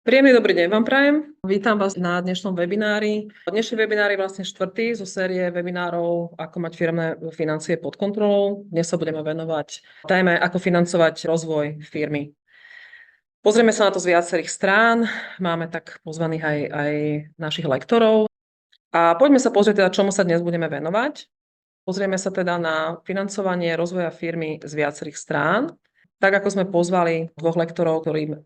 Príjemný dobrý deň vám prajem. Vítam vás na dnešnom webinári. Dnešný webinár je vlastne štvrtý zo série webinárov Ako mať firemné financie pod kontrolou. Dnes sa budeme venovať téme Ako financovať rozvoj firmy. Pozrieme sa na to z viacerých strán. Máme tak pozvaných aj našich lektorov. A poďme sa pozrieť teda, čomu sa dnes budeme venovať. Pozrieme sa teda na financovanie rozvoja firmy z viacerých strán. Tak ako sme pozvali dvoch lektorov, ktorým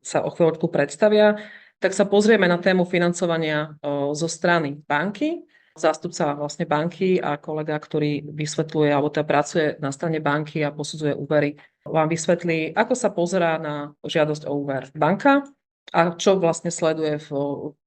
sa o chvíľočku predstavia, tak sa pozrieme na tému financovania zo strany banky. Zástupca vlastne banky a kolega, ktorý vysvetľuje, alebo teda pracuje na strane banky a posudzuje úvery, vám vysvetlí, ako sa pozerá na žiadosť o úver banka a čo vlastne sleduje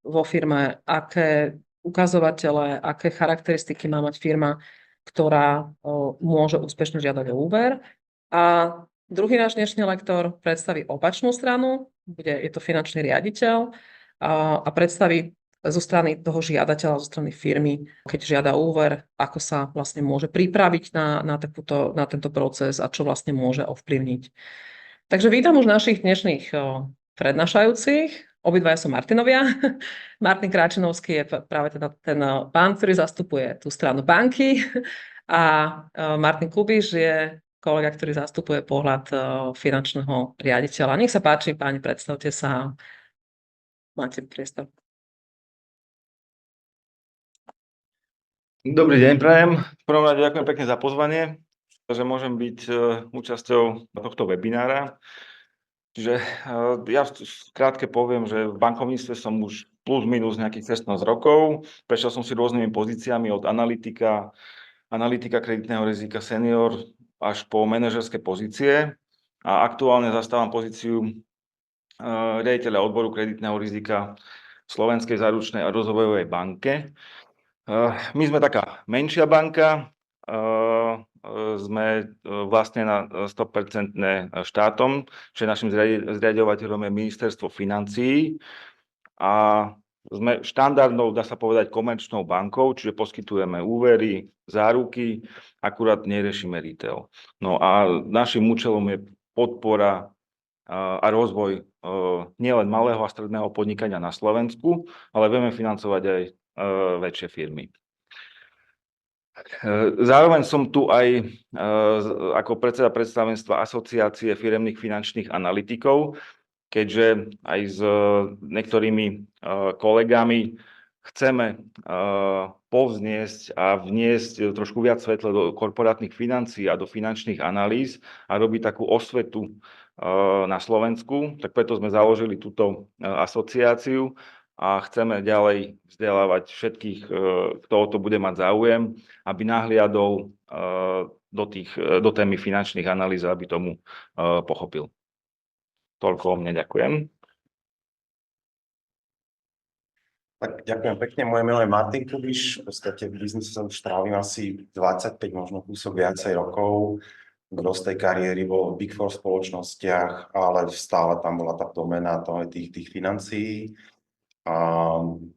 vo firme, aké ukazovatele, aké charakteristiky má mať firma, ktorá môže úspešne žiadať o úver. A druhý náš dnešný lektor predstaví opačnú stranu, je to finančný riaditeľ a predstaví zo strany toho žiadateľa, zo strany firmy, keď žiada úver, ako sa vlastne môže pripraviť na tento proces a čo vlastne môže ovplyvniť. Takže vítam už našich dnešných prednášajúcich. Obidvaja sú Martinovia. Martin Kráčinovský je práve teda ten pán, ktorý zastupuje tú stranu banky a Martin Kubiš je kolega, ktorý zastupuje pohľad finančného riaditeľa. Nech sa páči, páni, predstavte sa. Máte priestor. Dobrý deň, prajem. V prvom rade ďakujem pekne za pozvanie, že môžem byť účasťou tohto webinára. Čiže ja krátke poviem, že v bankovníctve som už plus minus nejakých 16 rokov. Prešiel som si rôznymi pozíciami od analytika kreditného rizika senior až po manažerské pozície a aktuálne zastávam pozíciu riaditeľa odboru kreditného rizika v Slovenskej záručnej a rozvojovej banke. My sme taká menšia banka, sme vlastne na 100% štátom, čiže našim zriaďovateľom je Ministerstvo financií a sme štandardnou, dá sa povedať, komerčnou bankou, čiže poskytujeme úvery, záruky, akurát neriešime retail. No a našim účelom je podpora a rozvoj nielen malého a stredného podnikania na Slovensku, ale vieme financovať aj väčšie firmy. Zároveň som tu aj ako predseda predstavenstva Asociácie firemných finančných analytikov, keďže aj s niektorými kolegami chceme povzniesť a vniesť trošku viac svetla do korporátnych financií a do finančných analýz a robiť takú osvetu na Slovensku, tak preto sme založili túto asociáciu a chceme ďalej vzdelávať všetkých, kto o to bude mať záujem, aby nahliadol do témy finančných analýz, aby tomu pochopil. Toľko o mne, ďakujem. Tak ďakujem pekne, moje meno je Martin Kubiš, v podstate v biznise som už trávim asi 25, možno kúsok viacej rokov. Gros tej kariéry bol v Big Four spoločnostiach, ale stále tam bola tá domena tých financií.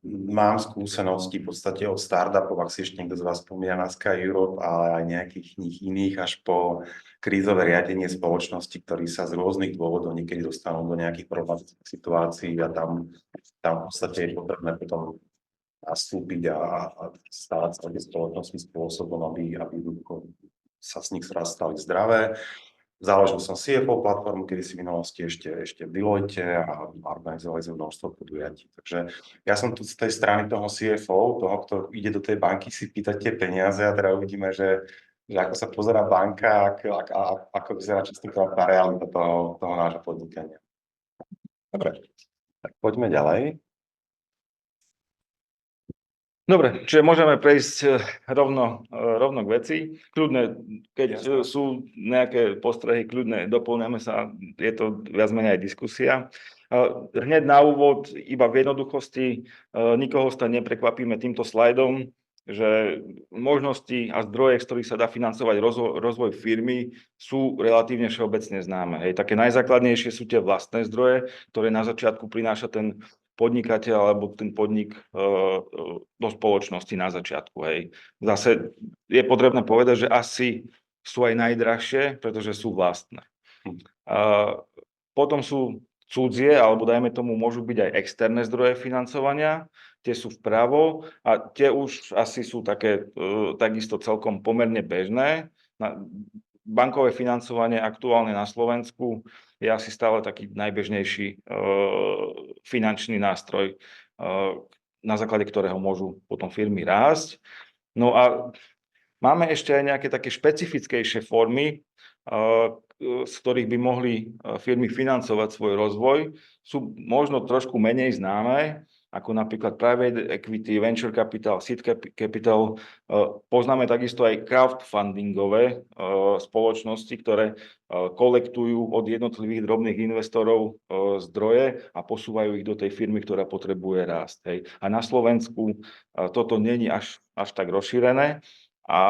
Mám skúsenosti v podstate od startupov, ak si ešte niekto z vás spomína na Sky Europe, ale aj nejakých iných až po krízové riadenie spoločnosti, ktorí sa z rôznych dôvodov niekedy dostanú do nejakých problematických situácií a tam v podstate je potrebné potom nastúpiť a stávať sa také spoločnosti spôsobom, aby sa z nich stali zdravé. Založil som CFO platformu, kedy si v minulosti ešte v Deloitte a organizovali sme množstvo podujatí. Takže ja som tu z tej strany toho CFO, toho, kto ide do tej banky si pýtať tie peniaze a teda uvidíme, že ako sa pozerá banka, ako vyzerá častokrát tá realita toho nášho podnikania. Dobre, tak poďme ďalej. Dobre, čiže môžeme prejsť rovno k veci. Kľudne, keď sú nejaké postrehy, kľudne doplňame sa, je to viac menej aj diskusia. Hneď na úvod, iba v jednoduchosti, nikoho sa neprekvapíme týmto slajdom, že možnosti a zdroje, z ktorých sa dá financovať rozvoj firmy, sú relatívne všeobecne známe. Také najzákladnejšie sú tie vlastné zdroje, ktoré na začiatku prináša ten podnikateľ alebo ten podnik do spoločnosti na začiatku. Zase je potrebné povedať, že asi sú aj najdrahšie, pretože sú vlastné. Potom sú cudzie, alebo dajme tomu, môžu byť aj externé zdroje financovania, tie sú vpravo a tie už asi sú také takisto celkom pomerne bežné. Bankové financovanie aktuálne na Slovensku je asi stále taký najbežnejší finančný nástroj, na základe ktorého môžu potom firmy rásť. No a máme ešte aj nejaké také špecifickejšie formy, z ktorých by mohli firmy financovať svoj rozvoj. Sú možno trošku menej známe, ako napríklad private equity, venture capital, seed capital. Poznáme takisto aj crowdfundingové spoločnosti, ktoré kolektujú od jednotlivých drobných investorov zdroje a posúvajú ich do tej firmy, ktorá potrebuje rásť. Hej. A na Slovensku toto není až tak rozšírené a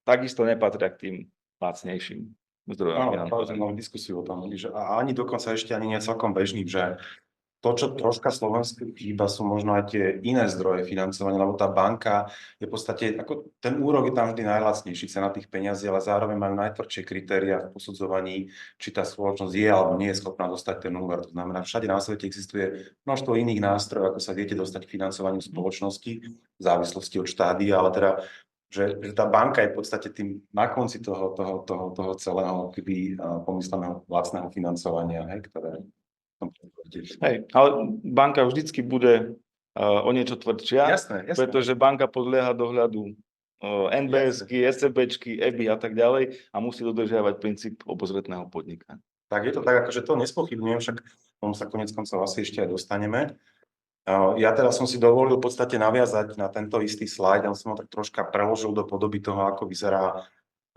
takisto nepatria k tým lacnejším zdrojom financovania. Máme diskusiu o tom, že a ani dokonca ešte ani nie celkom bežný, že to, čo troška Slovensku chýba, sú možno aj tie iné zdroje financovania, lebo tá banka je v podstate, ako ten úrok je tam vždy najlacnejší, cena tých peňazí, ale zároveň majú najtvrdšie kritériá v posudzovaní, či tá spoločnosť je alebo nie je schopná dostať ten úver. To znamená, všade na svete existuje množstvo iných nástrojov, ako sa viete dostať k financovaniu spoločnosti v závislosti od štádia, ale teda že tá banka je v podstate tým na konci toho celého pomysleného lacného financovania, hej, ktoré... Hej, ale banka vždycky bude o niečo tvrdšia, Jasné. pretože banka podlieha dohľadu NBS-ky, SCB-čky, EBI a tak ďalej a musí dodržiavať princíp obozretného podnikania. Tak je to tak, akože to nespochybňujem, však tomu sa konec koncov asi ešte aj dostaneme. Ja teraz som si dovolil v podstate naviazať na tento istý slajd, ja som ho tak troška preložil do podoby toho, ako vyzerá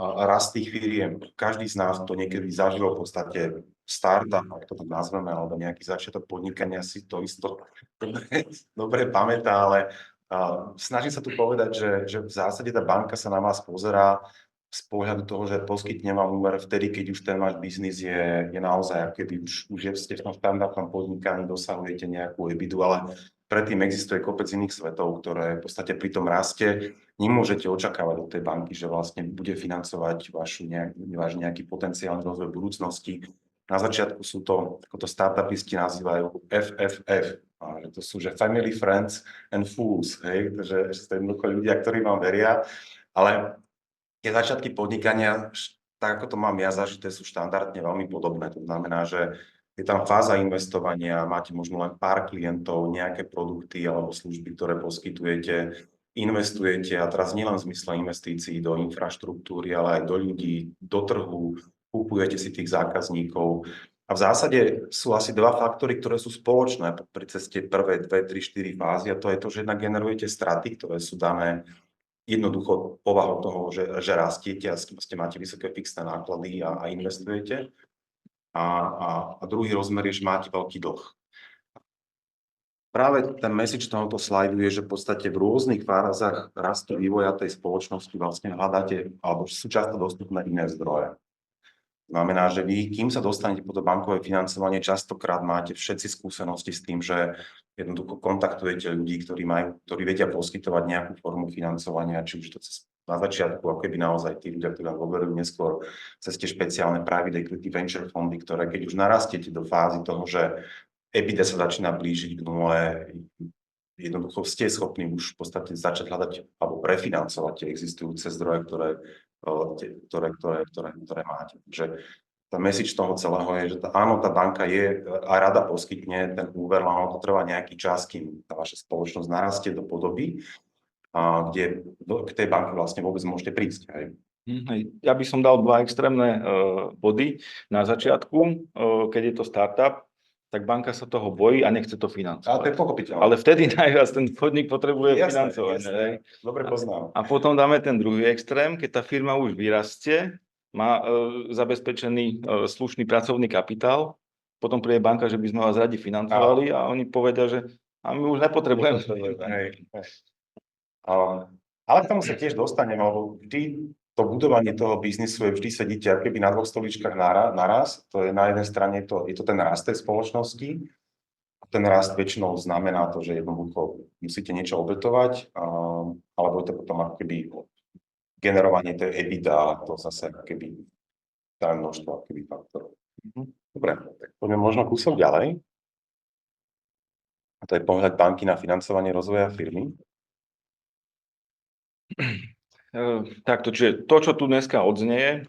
rast tých firiem. Každý z nás to niekedy zažil v podstate startup, ak to tak nazveme, alebo nejaký začiatok podnikania si to isto dobre pamätá, ale snažím sa tu povedať, že v zásade tá banka sa na vás pozerá z pohľadu toho, že poskytne vám úver vtedy, keď už ten váš biznis je naozaj, keby už ste v tom štandardnom podnikaní, dosahujete nejakú EBITDA, ale predtým existuje kopec iných svetov, ktoré v podstate pri tom raste nemôžete očakávať od tej banky, že vlastne bude financovať váš nejaký potenciálny rozvoj budúcnosti. Na začiatku sú to, ako to startupisti nazývajú, FFF. A to sú, že Family, Friends and Fools. Hej? Takže to jednoducho ľudia, ktorí vám veria. Ale tie začiatky podnikania, tak ako to mám ja zažité, sú štandardne veľmi podobné. To znamená, že je tam fáza investovania, máte možno len pár klientov, nejaké produkty alebo služby, ktoré poskytujete, investujete, a teraz nielen v zmysle investícií do infraštruktúry, ale aj do ľudí, do trhu, kupujete si tých zákazníkov. A v zásade sú asi dva faktory, ktoré sú spoločné pri ceste prvé 2, 3, 4 fázy, a to je to, že jednak generujete straty, ktoré sú dané jednoducho povahou toho, že rastiete a máte vysoké fixné náklady a investujete. A druhý rozmer je, že máte veľký dlh. Práve ten message tohoto slajdu je, že v podstate v rôznych fázach rastu vývoja tej spoločnosti vlastne hľadáte, alebo sú často dostupné iné zdroje. Znamená, že vy, kým sa dostanete po to bankové financovanie, častokrát máte všetci skúsenosti s tým, že jednoducho kontaktujete ľudí, ktorí vedia poskytovať nejakú formu financovania, či už to na začiatku, ako keby naozaj tí ľudia, ktorí vám dôverujú, neskôr cez tie špeciálne private equity venture fondy, ktoré keď už narastiete do fázy toho, že EBITDA sa začína blížiť k nule, jednoducho ste schopní už v podstate začať hľadať alebo prefinancovať tie existujúce zdroje, ktoré máte. Takže tá message toho celého je, že áno, tá banka je a rada poskytne ten úver, ale ono to trvá nejaký čas, kým tá vaša spoločnosť narastie do podoby, kde k tej banke vlastne vôbec môžete prísť. Hej. Ja by som dal dva extrémne body. Na začiatku, keď je to startup, tak banka sa toho bojí a nechce to financovať. Ale to je pochopiteľné. Ale vtedy najviac ten podnik potrebuje financovať. Jasné. Dobre poznám. A potom dáme ten druhý extrém, keď tá firma už vyrastie, má zabezpečený slušný pracovný kapitál, potom príde banka, že by sme vás radi financovali a oni povedia, že a my už nepotrebujeme. Ale k tomu sa tiež dostaneme, lebo vždy to budovanie toho biznisu je, vždy sedíte ako keby na dvoch stoličkách naraz. To je na jednej strane je to ten rast tej spoločnosti. Ten rast väčšinou znamená to, že jednoducho musíte niečo obetovať, alebo je to potom ako keby generovanie tej EBITDA, to zase ako keby tá množstvo ako keby faktorov. Dobre, tak poďme možno kúsok ďalej. A to je pohľad banky na financovanie rozvoja firmy. Takto, čiže to, čo tu dneska odznieje,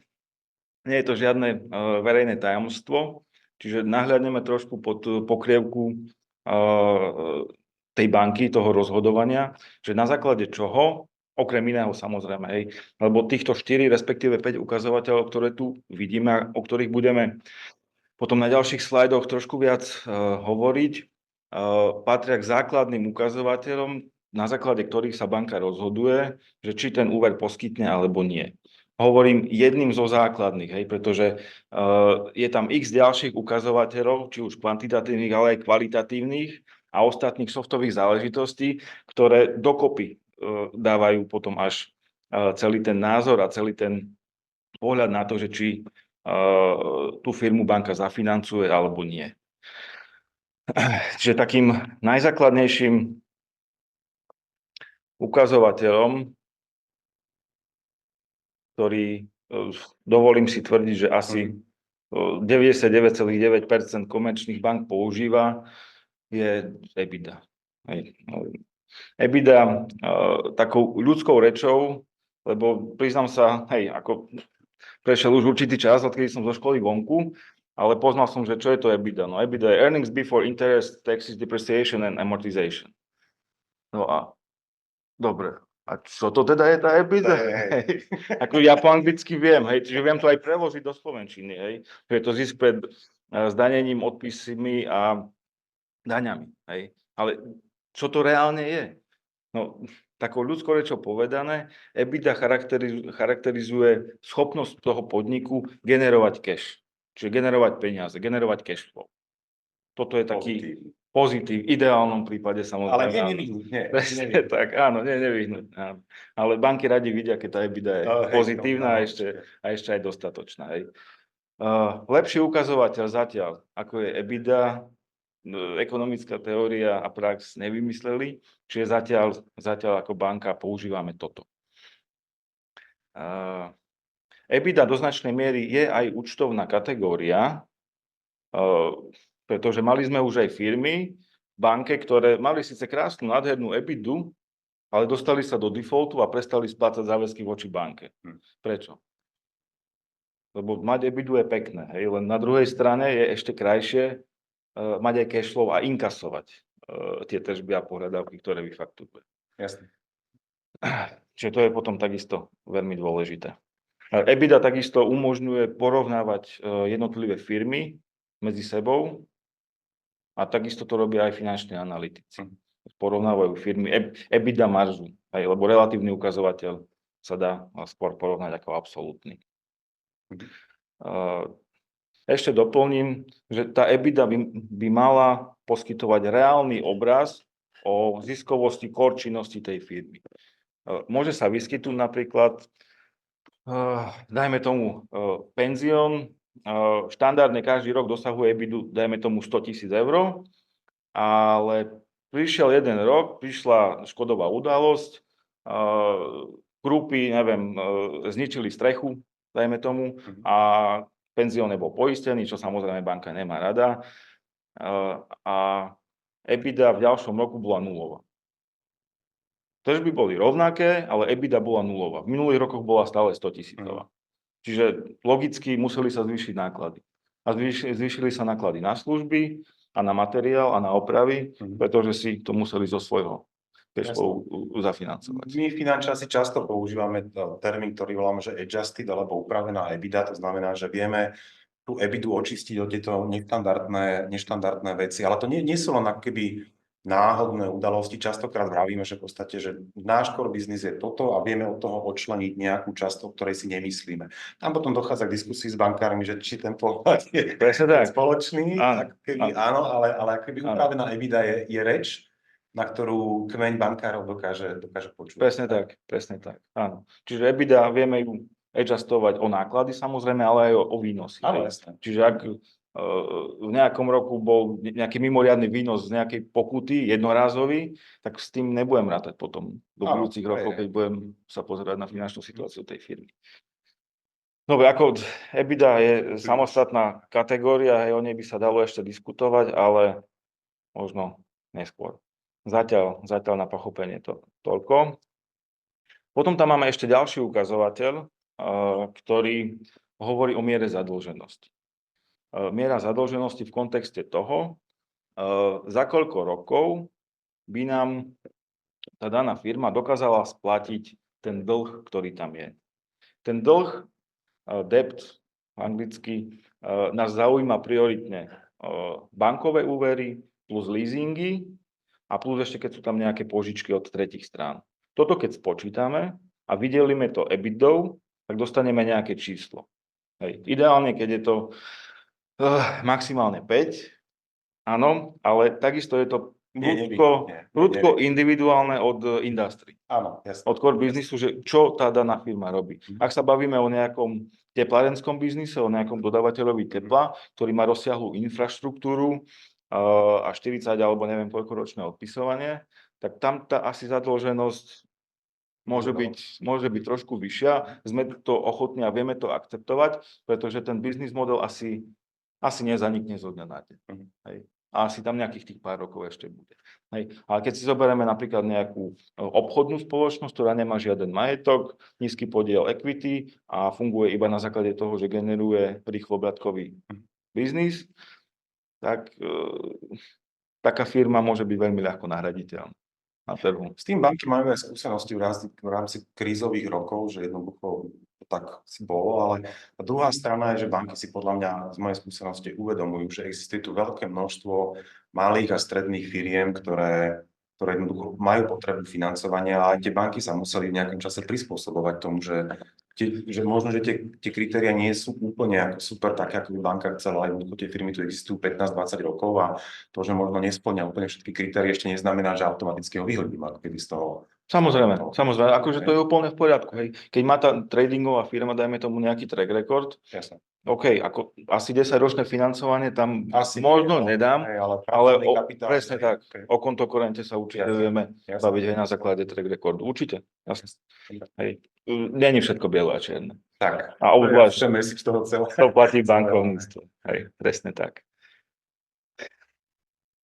nie je to žiadne verejné tajomstvo, čiže nahľadneme trošku pod pokrievku tej banky, toho rozhodovania, že na základe čoho, okrem iného samozrejme, hej, lebo týchto 4, respektíve 5 ukazovateľov, ktoré tu vidíme a o ktorých budeme potom na ďalších slajdoch trošku viac hovoriť, patria k základným ukazovateľom, na základe ktorých sa banka rozhoduje, že či ten úver poskytne alebo nie. Hovorím jedným zo základných, hej, pretože je tam x ďalších ukazovateľov, či už kvantitatívnych, ale aj kvalitatívnych a ostatných softových záležitostí, ktoré dokopy dávajú potom až celý ten názor a celý ten pohľad na to, že či tú firmu banka zafinancuje alebo nie. Čiže takým najzákladnejším ukazovateľom, ktorý dovolím si tvrdiť, že asi 99,9% komerčných bank používa, je EBITDA. EBITDA takou ľudskou rečou, lebo priznám sa, ako prešiel už určitý čas, odkedy som zo školy vonku, ale poznal som, že čo je to EBITDA. No EBITDA je earnings before interest, taxes, depreciation and amortization. No a dobre. A čo to teda je tá EBITDA? Hej. Ako ja po anglicky viem, hej, čiže viem to aj preložiť do slovenčiny, hej. Je to zisk pred zdanením, odpismi a daňami, hej. Ale čo to reálne je? No, takou ľudskou rečou povedané, EBITDA charakterizuje schopnosť toho podniku generovať cash, čiže generovať peniaze, generovať cash flow. Toto je taký pozitív, v ideálnom prípade samozrejme. Ale nie nevyhnutne. Presne tak, áno, nie nevyhnutne. Áno. Ale banky radi vidia, keď tá EBITDA je pozitívna a ešte aj dostatočná. Hej. Lepší ukazovateľ zatiaľ, ako je EBITDA, ekonomická teória a prax nevymysleli, čiže zatiaľ ako banka používame toto. EBITDA do značnej miery je aj účtovná kategória, pretože mali sme už aj firmy v banke, ktoré mali síce krásnu, nádhernú EBITDA, ale dostali sa do defaultu a prestali splácať záväzky voči banke. Prečo? Lebo mať EBITDA je pekné, hej? Len na druhej strane je ešte krajšie mať aj cash flow a inkasovať tie tržby a pohľadávky, ktoré vyfakturuje. Jasne. Čiže to je potom takisto veľmi dôležité. EBITDA takisto umožňuje porovnávať jednotlivé firmy medzi sebou a takisto to robia aj finanční analytici. Porovnávajú firmy, EBITDA maržu, lebo relatívny ukazovateľ sa dá skôr porovnať ako absolútny. Ešte doplním, že tá EBITDA by mala poskytovať reálny obraz o ziskovosti, core činnosti tej firmy. Môže sa vyskytnúť napríklad, dajme tomu, penzión, štandardne každý rok dosahuje EBITDA, dajme tomu 100 000 eur, ale prišiel jeden rok, prišla škodová udalosť, krúpy, neviem, zničili strechu, dajme tomu, a penzión nebol poistený, čo samozrejme banka nemá rada, a EBITDA v ďalšom roku bola nulová. Tržby boli rovnaké, ale EBITDA bola nulová. V minulých rokoch bola stále 100 000. Čiže logicky museli sa zvýšiť náklady. A zvýšili sa náklady na služby a na materiál a na opravy, pretože si to museli zo svojho cashflow zafinancovať. My finančáci často používame termín, ktorý voláme, že adjusted alebo upravená EBITDA. To znamená, že vieme tú EBITDA očistiť od tieto neštandardné veci. Ale to nie sú len akoby náhodné udalosti. Častokrát vravíme, že v podstate, že náš core business je toto a vieme od toho odčleniť nejakú časť, o ktorej si nemyslíme. Tam potom dochádza k diskusii s bankármi, že či ten pohľad je spoločný, áno, ale akoby upravená EBITDA je reč, na ktorú kmeň bankárov dokáže počuť. Presne tak, áno. Čiže EBITDA vieme ju adjustovať o náklady samozrejme, ale aj o výnosy. Čiže ak v nejakom roku bol nejaký mimoriadny výnos z nejakej pokuty, jednorázový, tak s tým nebudem rátať potom do budúcich rokov, keď budem sa pozerať na finančnú situáciu tej firmy. Dobre, ako EBITDA je samostatná kategória, hej, o nej by sa dalo ešte diskutovať, ale možno neskôr. Zatiaľ na pochopenie to toľko. Potom tam máme ešte ďalší ukazovateľ, ktorý hovorí o miere zadlženosti. Miera zadlženosti v kontexte toho, za koľko rokov by nám tá daná firma dokázala splatiť ten dlh, ktorý tam je. Ten dlh, debt anglicky, nás zaujíma prioritne bankové úvery plus leasingy a plus ešte keď sú tam nejaké požičky od tretích strán. Toto keď spočítame a vydelíme to EBITDou, tak dostaneme nejaké číslo. Hej. Ideálne, keď je to maximálne 5, áno, ale takisto je to prudko individuálne od industry. Áno, jasne. Od core biznisu, že čo tá daná firma robí. Ak sa bavíme o nejakom teplarenskom biznise, o nejakom dodávateľovi tepla, ktorý má rozsiahlu infraštruktúru a 40 alebo neviem koľko ročné odpisovanie, tak tam tá asi zadlženosť môže byť trošku vyššia. Sme to ochotní a vieme to akceptovať, pretože ten biznis model asi nezanikne zo dňa na deň. Hej. A asi tam nejakých tých pár rokov ešte bude. Hej. Ale keď si zoberieme napríklad nejakú obchodnú spoločnosť, ktorá nemá žiaden majetok, nízky podiel equity a funguje iba na základe toho, že generuje rýchlobratkový biznis, tak taká firma môže byť veľmi ľahko nahraditeľná na trhu. S tým banky majú aj skúsenosti v rámci krízových rokov, že jednoducho to tak si bolo, ale a druhá strana je, že banky si podľa mňa z mojej skúsenosti uvedomujú, že existuje tu veľké množstvo malých a stredných firiem, ktoré jednoducho majú potrebu financovania, ale tie banky sa museli v nejakom čase prispôsobovať tomu, že možno, že tie kritériá nie sú úplne ako super také, ako by banka chcela. Jednoducho tie firmy tu existujú 15-20 rokov a to, že možno nespĺňa úplne všetky kritéria, ešte neznamená, že automaticky ho vyhodím, ako keby z toho. Samozrejme, akože to je úplne v poriadku. Hej. Keď má tá tradingová firma, dajme tomu nejaký track record, Jasne. OK, ako asi 10-ročné financovanie tam Asi možno nie, nedám, ale kapitál, presne tak. Okay. O kontokorente sa určite vieme baviť aj na základe track recordu. Určite. Jasne. Hej. Není všetko biele a čierne. Tak. A obzvlášť z toho celé. to platí bankovníctvo. Hej, presne tak.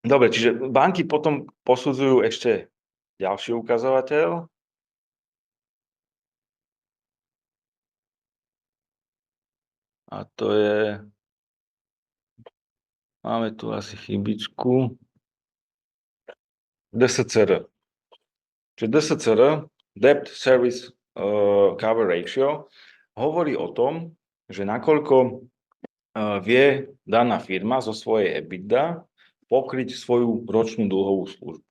Dobre, čiže banky potom posudzujú ešte ďalší ukazovateľ. A to je... Máme tu asi chybičku. DSCR. Čiže DSCR, Debt Service Cover Ratio, hovorí o tom, že nakoľko vie daná firma zo svojej EBITDA pokryť svoju ročnú dlhovú službu.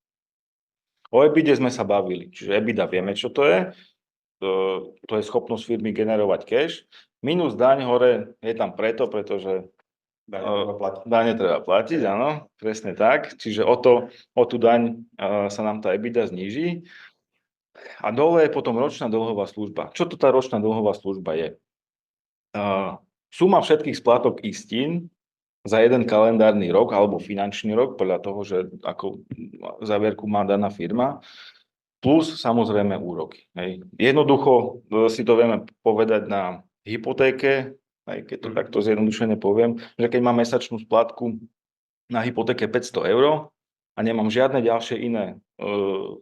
O EBITDA sme sa bavili, čiže EBITDA vieme, čo to je. To je schopnosť firmy generovať cash. Minus daň hore je tam pretože daň treba platiť, áno, presne tak. Čiže o tú daň sa nám tá EBITDA zníži. A dole je potom ročná dlhová služba. Čo to tá ročná dlhová služba je? Suma všetkých splátok istín za jeden kalendárny rok alebo finančný rok, podľa toho, že ako závierku má daná firma, plus samozrejme úroky. Hej. Jednoducho si to vieme povedať na hypotéke, aj keď to takto zjednodušene poviem, že keď mám mesačnú splátku na hypotéke 500 € a nemám žiadne ďalšie iné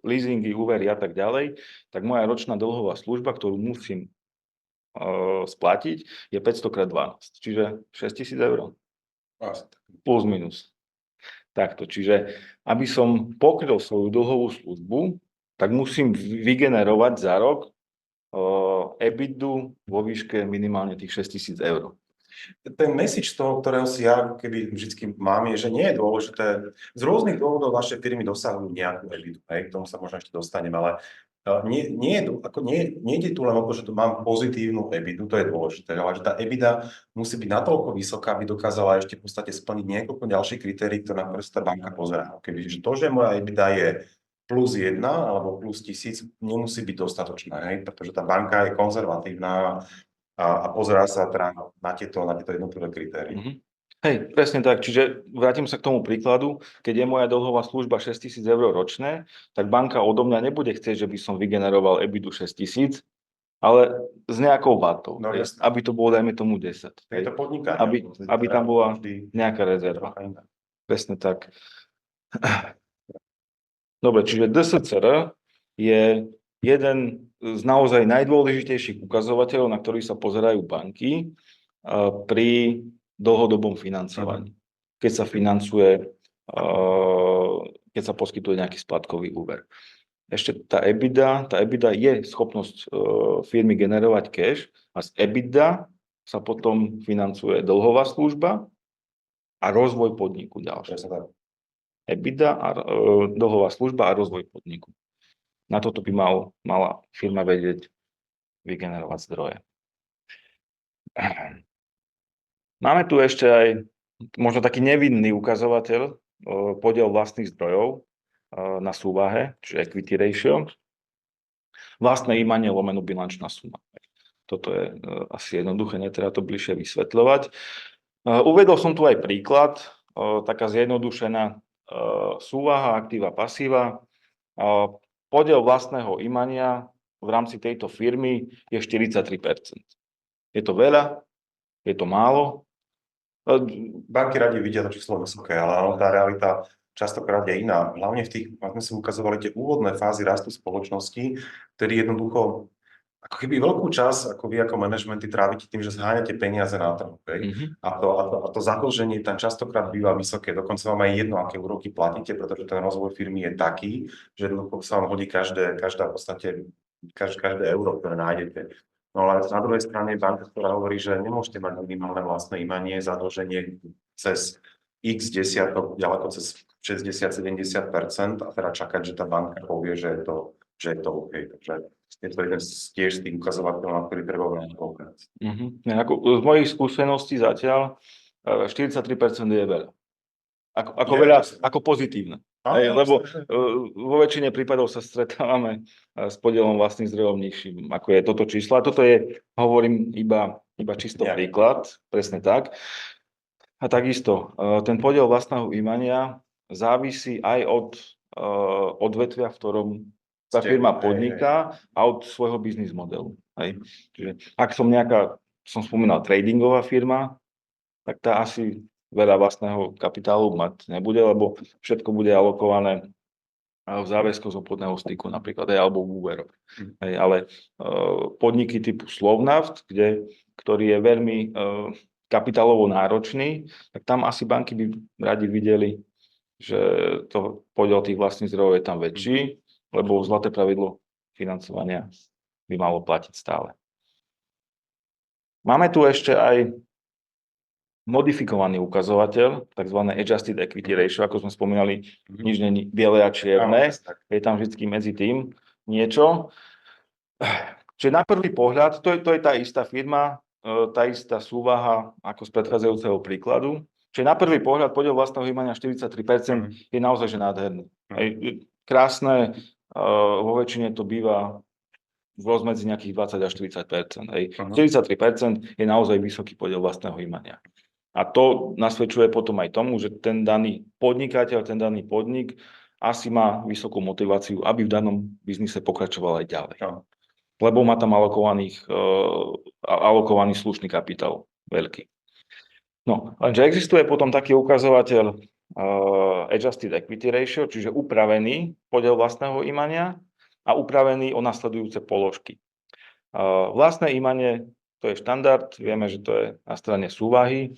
leasingy, úvery a tak ďalej, tak moja ročná dlhová služba, ktorú musím splatiť, je 500 x 12, čiže 6 000 €. Plus minus. Takto, čiže aby som pokryl svoju dlhovú službu, tak musím vygenerovať za rok EBITDA vo výške minimálne tých 6 000 €. Ten message toho, ktorého si ja keby vždy mám, je, že nie je dôležité, z rôznych dôvodov vaše firmy dosahujú nejakú EBITDA, k tomu sa možno ešte dostanem, ale nie je tu len o to, že tu mám pozitívnu EBITDA, to je dôležité, ale že tá EBITDA musí byť natoľko vysoká, aby dokázala ešte v podstate splniť niekoľko ďalších kritérií, na ktoré sa tá banka pozerá. Kebyže to, že moja EBITDA je +1 alebo +1000, nemusí byť dostatočná, pretože tá banka je konzervatívna a pozerá sa teda na tieto jednotlivé kritéria. Hej, presne tak. Čiže vrátim sa k tomu príkladu. Keď je moja dlhová služba 6 000 € ročné, tak banka odo mňa nebude chcieť, že by som vygeneroval EBITDA 6 000, ale s nejakou vátou, No, jasné. aby to bolo, dajme tomu 10. Je to podnikanie. Aby tam bola Vždy nejaká rezerva. trocha iná. Presne tak. Dobre, čiže DSCR je jeden z naozaj najdôležitejších ukazovateľov, na ktorý sa pozerajú banky pri dlhodobom financovaní. Keď sa financuje, keď sa poskytuje nejaký splatkový úver. Ešte tá EBITDA je schopnosť firmy generovať cash a z EBITDA sa potom financuje dlhová služba a rozvoj podniku ďalšie. EBITDA a dlhová služba a rozvoj podniku. Na toto by mala firma vedieť vygenerovať zdroje. Máme tu ešte aj možno taký nevinný ukazovateľ, podiel vlastných zdrojov na súvahe, čiže equity ratio. Vlastné imanie lomenú bilančná suma. Toto je asi jednoduché, netreba to bližšie vysvetľovať. Uvedol som tu aj príklad, taká zjednodušená súvaha, aktíva, pasíva. Podiel vlastného imania v rámci tejto firmy je 43%. Je to veľa? Je to málo? Banky radi vidia to číslo vysoké, ale tá realita častokrát je iná. Hlavne v tých, ako sme si ukazovali, tie úvodné fázy rastu spoločnosti, ktorý jednoducho ako keby veľkú časť, ako vy ako manažmenty trávite tým, že zháňate peniaze na trhu. A to zadlženie tam častokrát býva vysoké. Dokonca vám aj jedno, aké úroky platíte, pretože ten rozvoj firmy je taký, že sa vám hodí každé euro, ktoré nájdete. No ale na druhej strane banka, ktorá hovorí, že nemôžete mať minimálne vlastné imanie, zadlženie cez x desiatok, ďaleko cez 60-70% a teda čakať, že tá banka povie, že je to OK. Takže je to jeden tiež z tých ukazovateľov, na ktorý treba veľmi poukázať. Z mojich skúseností zatiaľ 43% je veľa. Ako pozitívne. Lebo vo väčšine prípadov sa stretávame s podielom vlastných zdrojov nižším, ako je toto číslo. A toto je, hovorím, iba čisto príklad, presne tak. A takisto, ten podiel vlastného imania závisí aj od odvetvia, v ktorom tá firma podniká a od svojho biznis modelu. Čiže ak som spomínal, tradingová firma, tak tá asi veľa vlastného kapitálu mať nebude, lebo všetko bude alokované v záväzkoch z obchodného styku napríklad, alebo v úveroch. Ale podniky typu Slovnaft, ktorý je veľmi kapitálovo náročný, tak tam asi banky by radi videli, že to podiel tých vlastných zdrojov je tam väčší, lebo zlaté pravidlo financovania by malo platiť stále. Máme tu ešte aj modifikovaný ukazovateľ, tzv. Adjusted Equity Ratio, ako sme spomínali, nič není biele a čierne, je tam vždy medzi tým niečo. Čiže na prvý pohľad, to je tá istá firma, tá istá súvaha ako z predchádzajúceho príkladu. Čiže na prvý pohľad podiel vlastného imania 43% je naozaj že nádherný. Krásne, vo väčšine to býva v rozmedzi nejakých 20 až 40%. 43% je naozaj vysoký podiel vlastného imania. A to nasvedčuje potom aj tomu, že ten daný podnikateľ, ten daný podnik asi má vysokú motiváciu, aby v danom biznise pokračoval aj ďalej. Lebo má tam alokovaný slušný kapitál, veľký. No, lenže existuje potom taký ukazovateľ Adjusted Equity Ratio, čiže upravený podiel vlastného imania a upravený o nasledujúce položky. Vlastné imanie, to je štandard, vieme, že to je na strane súvahy.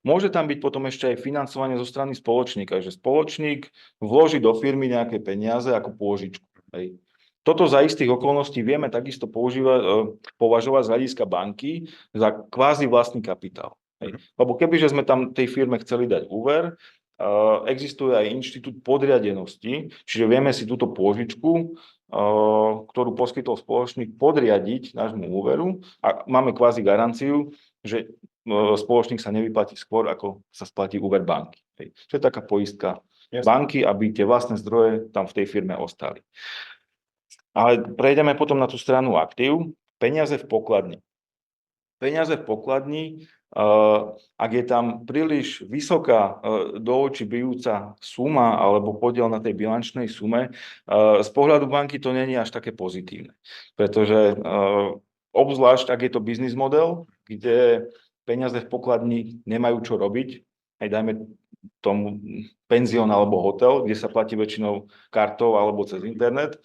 Môže tam byť potom ešte aj financovanie zo strany spoločníka, že spoločník vloží do firmy nejaké peniaze ako pôžičku. Toto za istých okolností vieme takisto považovať z hľadiska banky za kvázi vlastný kapitál. Lebo kebyže sme tam tej firme chceli dať úver, existuje aj inštitút podriadenosti, čiže vieme si túto pôžičku, ktorú poskytol spoločník, podriadiť nášmu úveru a máme kvázi garanciu, že spoločník sa nevyplatí skôr, ako sa splatí úver banky. To je taká poistka banky, aby tie vlastné zdroje tam v tej firme ostali. Ale prejdeme potom na tú stranu aktív. Peniaze v pokladni. Peniaze v pokladni Ak je tam príliš vysoká do očí bijúca suma alebo podiel na tej bilančnej sume, z pohľadu banky to nie je až také pozitívne. Pretože obzvlášť, ak je to biznis model, kde peniaze v pokladni nemajú čo robiť, aj dajme tomu penzión alebo hotel, kde sa platí väčšinou kartou alebo cez internet.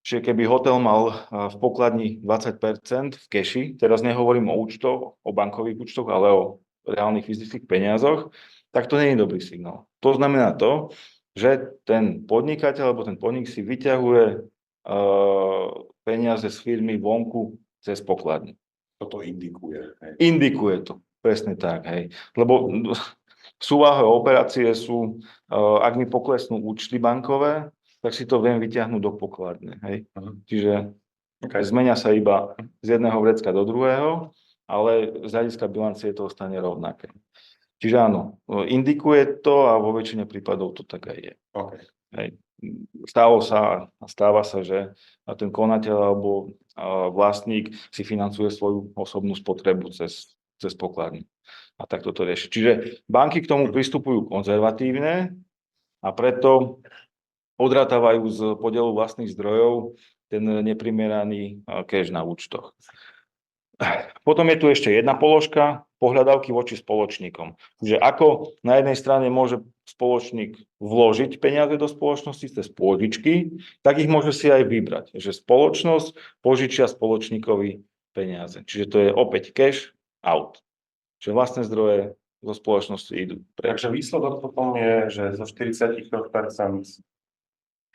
Čiže keby hotel mal v pokladni 20% v keši, teraz nehovorím o účtoch, o bankových účtoch, ale o reálnych fyzických peniazoch, tak to nie je dobrý signál. To znamená to, že ten podnikateľ alebo ten podnik si vyťahuje peniaze z firmy vonku cez pokladňu. Toto indikuje. Hej. Indikuje to, presne tak. Hej. Lebo súvahové operácie sú, ak mi poklesnú účty bankové, tak si to viem vyťahnuť do pokladne. Hej. Čiže zmenia sa iba z jedného vrecka do druhého, ale z hľadiska bilancie to ostane rovnaké. Čiže áno, indikuje to a vo väčšine prípadov to tak aj je. Okay. Hej. Stáva sa, že ten konateľ alebo vlastník si financuje svoju osobnú spotrebu cez pokladňu. A tak toto rieši. Čiže banky k tomu pristupujú konzervatívne a preto odratávajú z podielu vlastných zdrojov ten neprimeraný cash na účtoch. Potom je tu ešte jedna položka, pohľadávky voči spoločníkom. Čiže ako na jednej strane môže spoločník vložiť peniaze do spoločnosti cez pôžičky, tak ich môže si aj vybrať. Že spoločnosť požičia spoločníkovi peniaze. Čiže to je opäť cash out. Čiže vlastné zdroje zo spoločnosti idú preč. Takže výsledok potom je, že zo 43%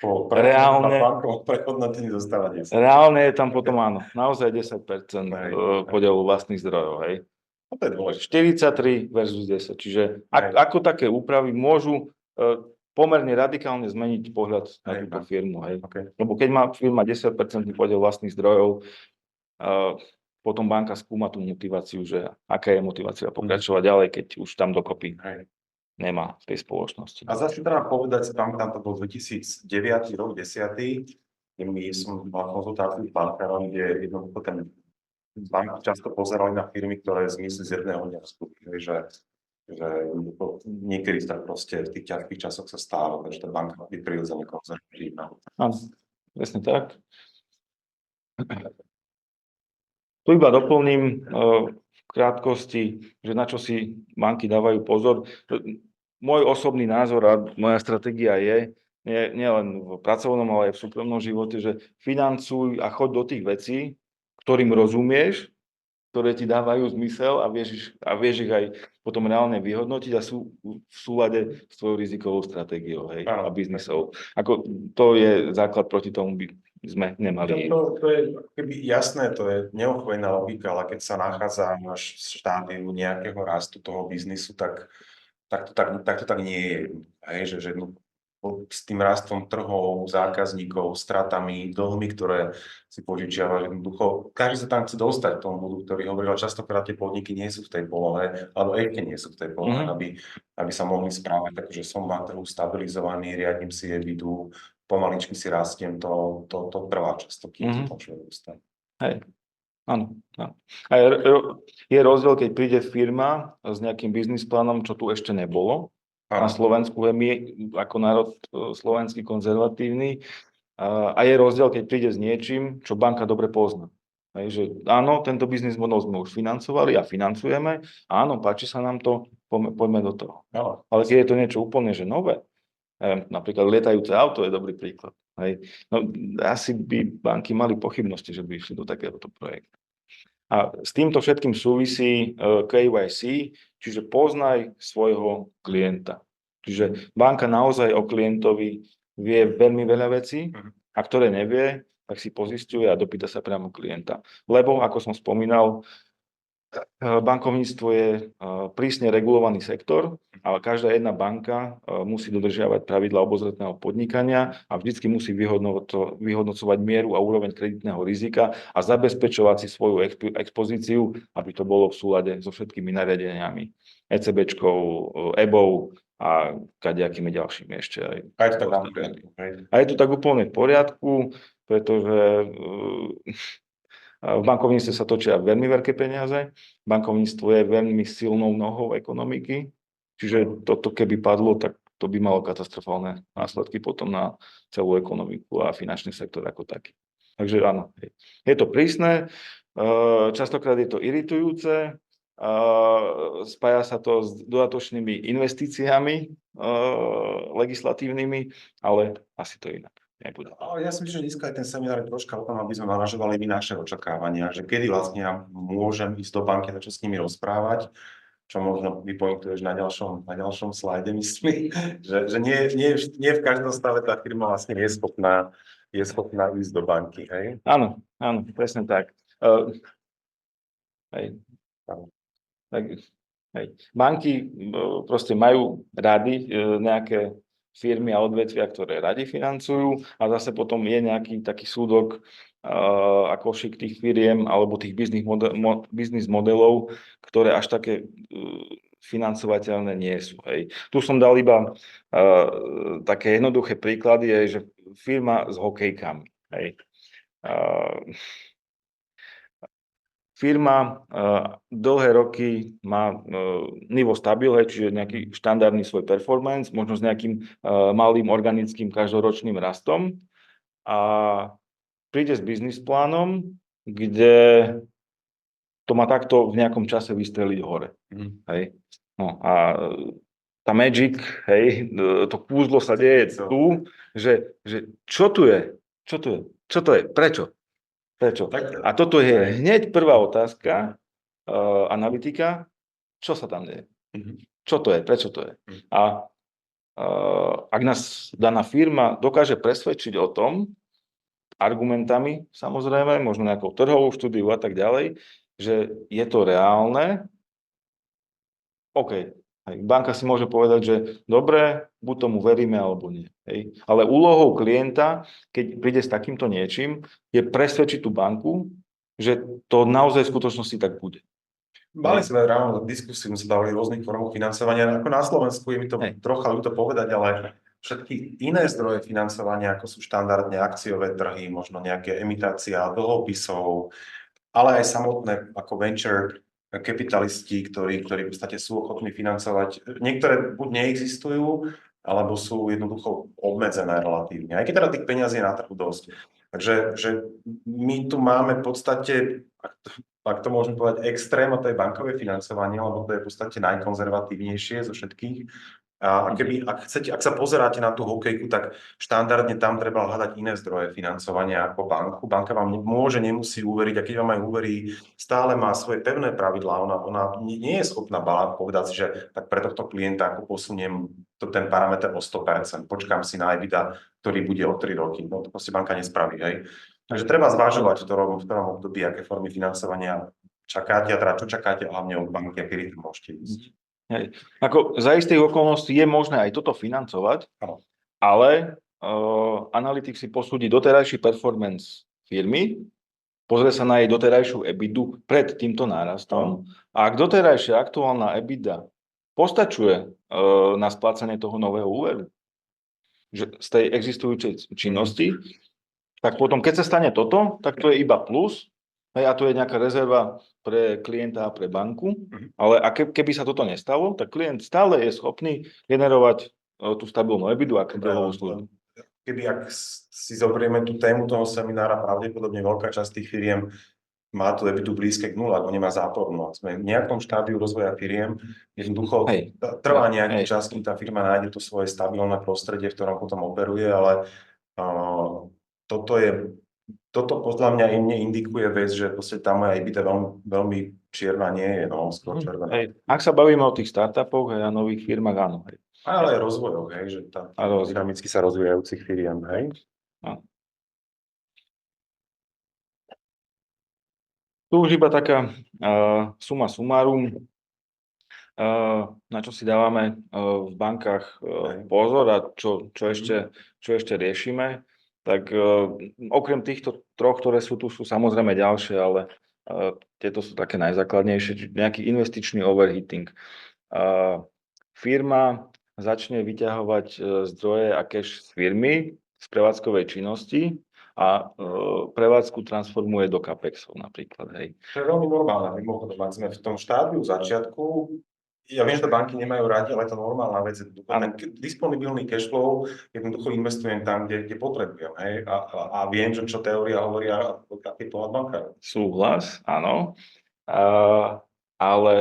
po Reálne- prehodnotení zostáva 10. Reálne je tam potom áno, naozaj 10% podielu vlastných zdrojov. Hej. No to je dôležité. 43 versus 10. Čiže ako také úpravy môžu pomerne radikálne zmeniť pohľad na túto firmu. Hej. Okay. Lebo keď má firma 10% podiel vlastných zdrojov, potom banka skúma tú motiváciu, že aká je motivácia pokračovať ďalej, keď už tam dokopy nemá v tej spoločnosti. A začne teda povedať, pamätám, to bol 2009 rok, 10. My som mal konzultáciu s bankárom, kde jednoducho ten banky často pozerali na firmy, ktoré zmizli z jedného dňa vstupy, že niekedy sa proste v tých ťažkých časoch sa stáva, takže tá banka je prirodzene konzervatívna. Áno, presne tak. Tu iba doplním v krátkosti, že na čo si banky dávajú pozor. Môj osobný názor a moja stratégia je, nielen v pracovnom, ale aj v súkromnom živote, že financuj a choď do tých vecí, ktorým rozumieš, ktoré ti dávajú zmysel a vieš ich aj potom reálne vyhodnotiť a sú v súlade s tvojou rizikovou stratégiou, hej, a biznisou. Ako to je základ, proti tomu by sme nemali. To je keby jasné, to je neochvejná logika, ale keď sa nachádza až v štádiu nejakého rastu toho biznisu, tak to tak nie je. Hej, že s tým rastom trhov, zákazníkov, stratami, dlhmi, ktoré si požičiava, jednoducho každý sa tam chce dostať k tomu bodu, ktorý hovoril, častokrát tie podniky nie sú v tej polohe, alebo ešte nie sú v tej polohe, aby sa mohli správať, takže som na trhu stabilizovaný, riadím si evidu, pomaličky si rastiem, to trvá často, kým to človek dostane. Hej. Áno. A je rozdiel, keď príde firma s nejakým biznis plánom, čo tu ešte nebolo. Na Slovensku je my ako národ slovenský konzervatívny a je rozdiel, keď príde s niečím, čo banka dobre pozná. Hej, že áno, tento biznis model sme už financovali a financujeme, áno, páči sa nám to, poďme do toho. Ale keď je to niečo úplne že nové, napríklad lietajúce auto je dobrý príklad. Hej. No, asi by banky mali pochybnosti, že by išli do takéhoto projektu. A s týmto všetkým súvisí KYC, čiže poznaj svojho klienta. Čiže banka naozaj o klientovi vie veľmi veľa vecí a ktoré nevie, tak si pozisťuje a dopýta sa priamo klienta. Lebo, ako som spomínal, bankovníctvo je prísne regulovaný sektor, ale každá jedna banka musí dodržiavať pravidlá obozretného podnikania a vždycky musí vyhodnocovať mieru a úroveň kreditného rizika a zabezpečovať si svoju expozíciu, aby to bolo v súlade so všetkými nariadeniami, ECBčkou, EBou a kadejakými ďalšími ešte. A je to tak v poriadku. A je to tak úplne v poriadku, pretože V bankovníctve sa točia veľmi veľké peniaze, bankovníctvo je veľmi silnou nohou ekonomiky, čiže toto keby padlo, tak to by malo katastrofálne následky potom na celú ekonomiku a finančný sektor ako taký. Takže áno, je to prísne, častokrát je to iritujúce, spája sa to s dodatočnými investíciami legislatívnymi, ale asi to inak nebude. Ale ja si myslím, že dneska aj ten seminár je troška o tom, aby sme manažovali my naše očakávania, že kedy vlastne ja môžem ísť do banky, začať s nimi rozprávať, čo možno vypointuješ na ďalšom slajde, myslím, že nie v každom stave tá firma vlastne je schopná ísť do banky, hej? Áno, presne tak. Hej. Tak, hej. Banky proste majú rady nejaké firmy a odvetvia, ktoré radi financujú a zase potom je nejaký taký súdok a košík tých firiem alebo tých biznis modelov, ktoré až také financovateľné nie sú. Hej. Tu som dal iba také jednoduché príklady, že firma s hokejkami. Hej. Firma dlhé roky má nivo stabil, čiže nejaký štandardný svoj performance, možno s nejakým malým organickým každoročným rastom a príde s biznis plánom, kde to má takto v nejakom čase vystreliť hore. Hej. No a tá magic, hej, to kúzlo sa deje tu, že čo tu je? Čo to je? Prečo? A toto je hneď prvá otázka analytika, čo sa tam deje? Čo to je? Prečo to je? A ak nás daná firma dokáže presvedčiť o tom, argumentami samozrejme, možno nejakou trhovou štúdiu a tak ďalej, že je to reálne, OK. Banka si môže povedať, že dobre, buď tomu veríme, alebo nie. Hej. Ale úlohou klienta, keď príde s takýmto niečím, je presvedčiť tú banku, že to naozaj v skutočnosti tak bude. Mali sme ráno diskusiu, sme sa dávali rôznych formách financovania. Ako na Slovensku je mi to trocha ľúto povedať, ale všetky iné zdroje financovania, ako sú štandardne akciové trhy, možno nejaké imitácia dlhopisov, ale aj samotné ako venture kapitalisti, ktorí v podstate sú ochotní financovať. Niektoré buď neexistujú, alebo sú jednoducho obmedzené relatívne. Aj keď teda tých peniazí je na trhu dosť. Takže že my tu máme v podstate, ak to môžem povedať, extrém, a to je bankové financovanie, lebo to je v podstate najkonzervatívnejšie zo všetkých. A ak sa pozeráte na tú hokejku, tak štandardne tam treba hľadať iné zdroje financovania ako banku. Banka vám nemusí uveriť, a keď vám aj uverí, stále má svoje pevné pravidlá. Ona nie je schopná povedať si, že tak pre tohto klienta ako posuniem ten parameter o 100%, počkám si na EBITDA, ktorý bude o 3 roky. No to proste banka nespraví, hej. Takže treba zvažovať v ktorom období, aké formy financovania čakáte, a teda čo čakáte hlavne od banky, a kedy to môžete ísť. Hej. Ako za istých okolností je možné aj toto financovať, ale analytik si posúdi doterajší performance firmy, pozrie sa na jej doterajšiu EBITDA pred týmto nárastom a ak doterajšia aktuálna EBITDA postačuje na splácanie toho nového úveru, že z tej existujúcej činnosti, tak potom, keď sa stane toto, tak to je iba plus. Hej, a to je nejaká rezerva pre klienta a pre banku, ale keby sa toto nestalo, tak klient stále je schopný generovať tú stabilnú EBITDA a dlhovú službu. Ak si zoberieme tú tému toho seminára, pravdepodobne veľká časť tých firiem má tú EBITDA blízke k 0, ako nemá zápornú. Sme v nejakom štádiu rozvoja firiem, jednoducho trvá nejaký čas, kým tá firma nájde to svoje stabilné prostredie, v ktorom potom operuje, ale toto podľa mňa im neindikuje vec, že tá moja EBITDA veľmi čierna nie je, skôr červená. Ak sa bavíme o tých startupoch a nových firmách, áno. Ale aj rozvojoch, že tá dynamicky sa rozvíjajúcich firiem, hej? Tu už iba taká suma sumárum, na čo si dávame v bankách pozor a čo ešte riešime. Tak okrem týchto troch, ktoré sú tu, sú samozrejme ďalšie, ale tieto sú také najzákladnejšie. Nejaký investičný overheating. Firma začne vyťahovať zdroje a cash z firmy, z prevádzkovej činnosti a prevádzku transformuje do CAPEXov napríklad, hej. To je veľmi normálne, mimochodom, ak sme v tom štádiu začiatku, ja viem, že to banky nemajú radi, ale je to normálna vec. Ten disponibilný cash flow jednoducho investujem tam, kde potrebujem, hej, a viem, že čo teória hovorí a aký pohľad bankárov. Súhlas, áno, ale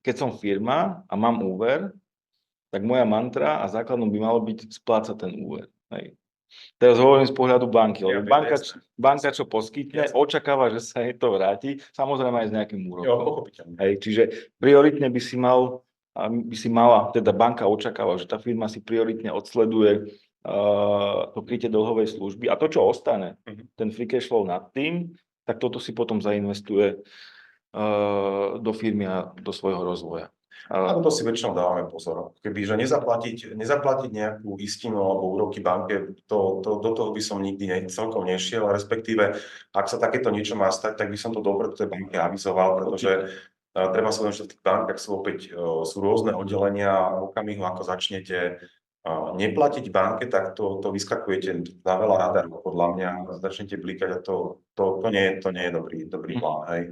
keď som firma a mám úver, tak moja mantra a základom by malo byť splácať ten úver, hej. Teraz hovorím z pohľadu banky, lebo banka, čo poskytne, očakáva, že sa jej to vráti, samozrejme aj s nejakým Jo, úrokom. pochopiteľne. Hej, čiže prioritne by si mala, teda banka očakáva, že tá firma si prioritne odsleduje to krytie dlhovej služby a to, čo ostane, ten free cash flow nad tým, tak toto si potom zainvestuje do firmy a do svojho rozvoja. A to si väčšinou dávame pozor. Kebyže nezaplatiť nejakú istinu alebo úroky banke, do toho by som nikdy celkom nešiel, respektíve, ak sa takéto niečo má stať, tak by som to dopredu tej banke avizoval, pretože treba sa že v tých bankách sú rôzne oddelenia a v okamihu, ako začnete neplatiť banke, tak to vyskakujete na veľa radarov, podľa mňa, začnete blikať a to nie je dobrý plán, hej.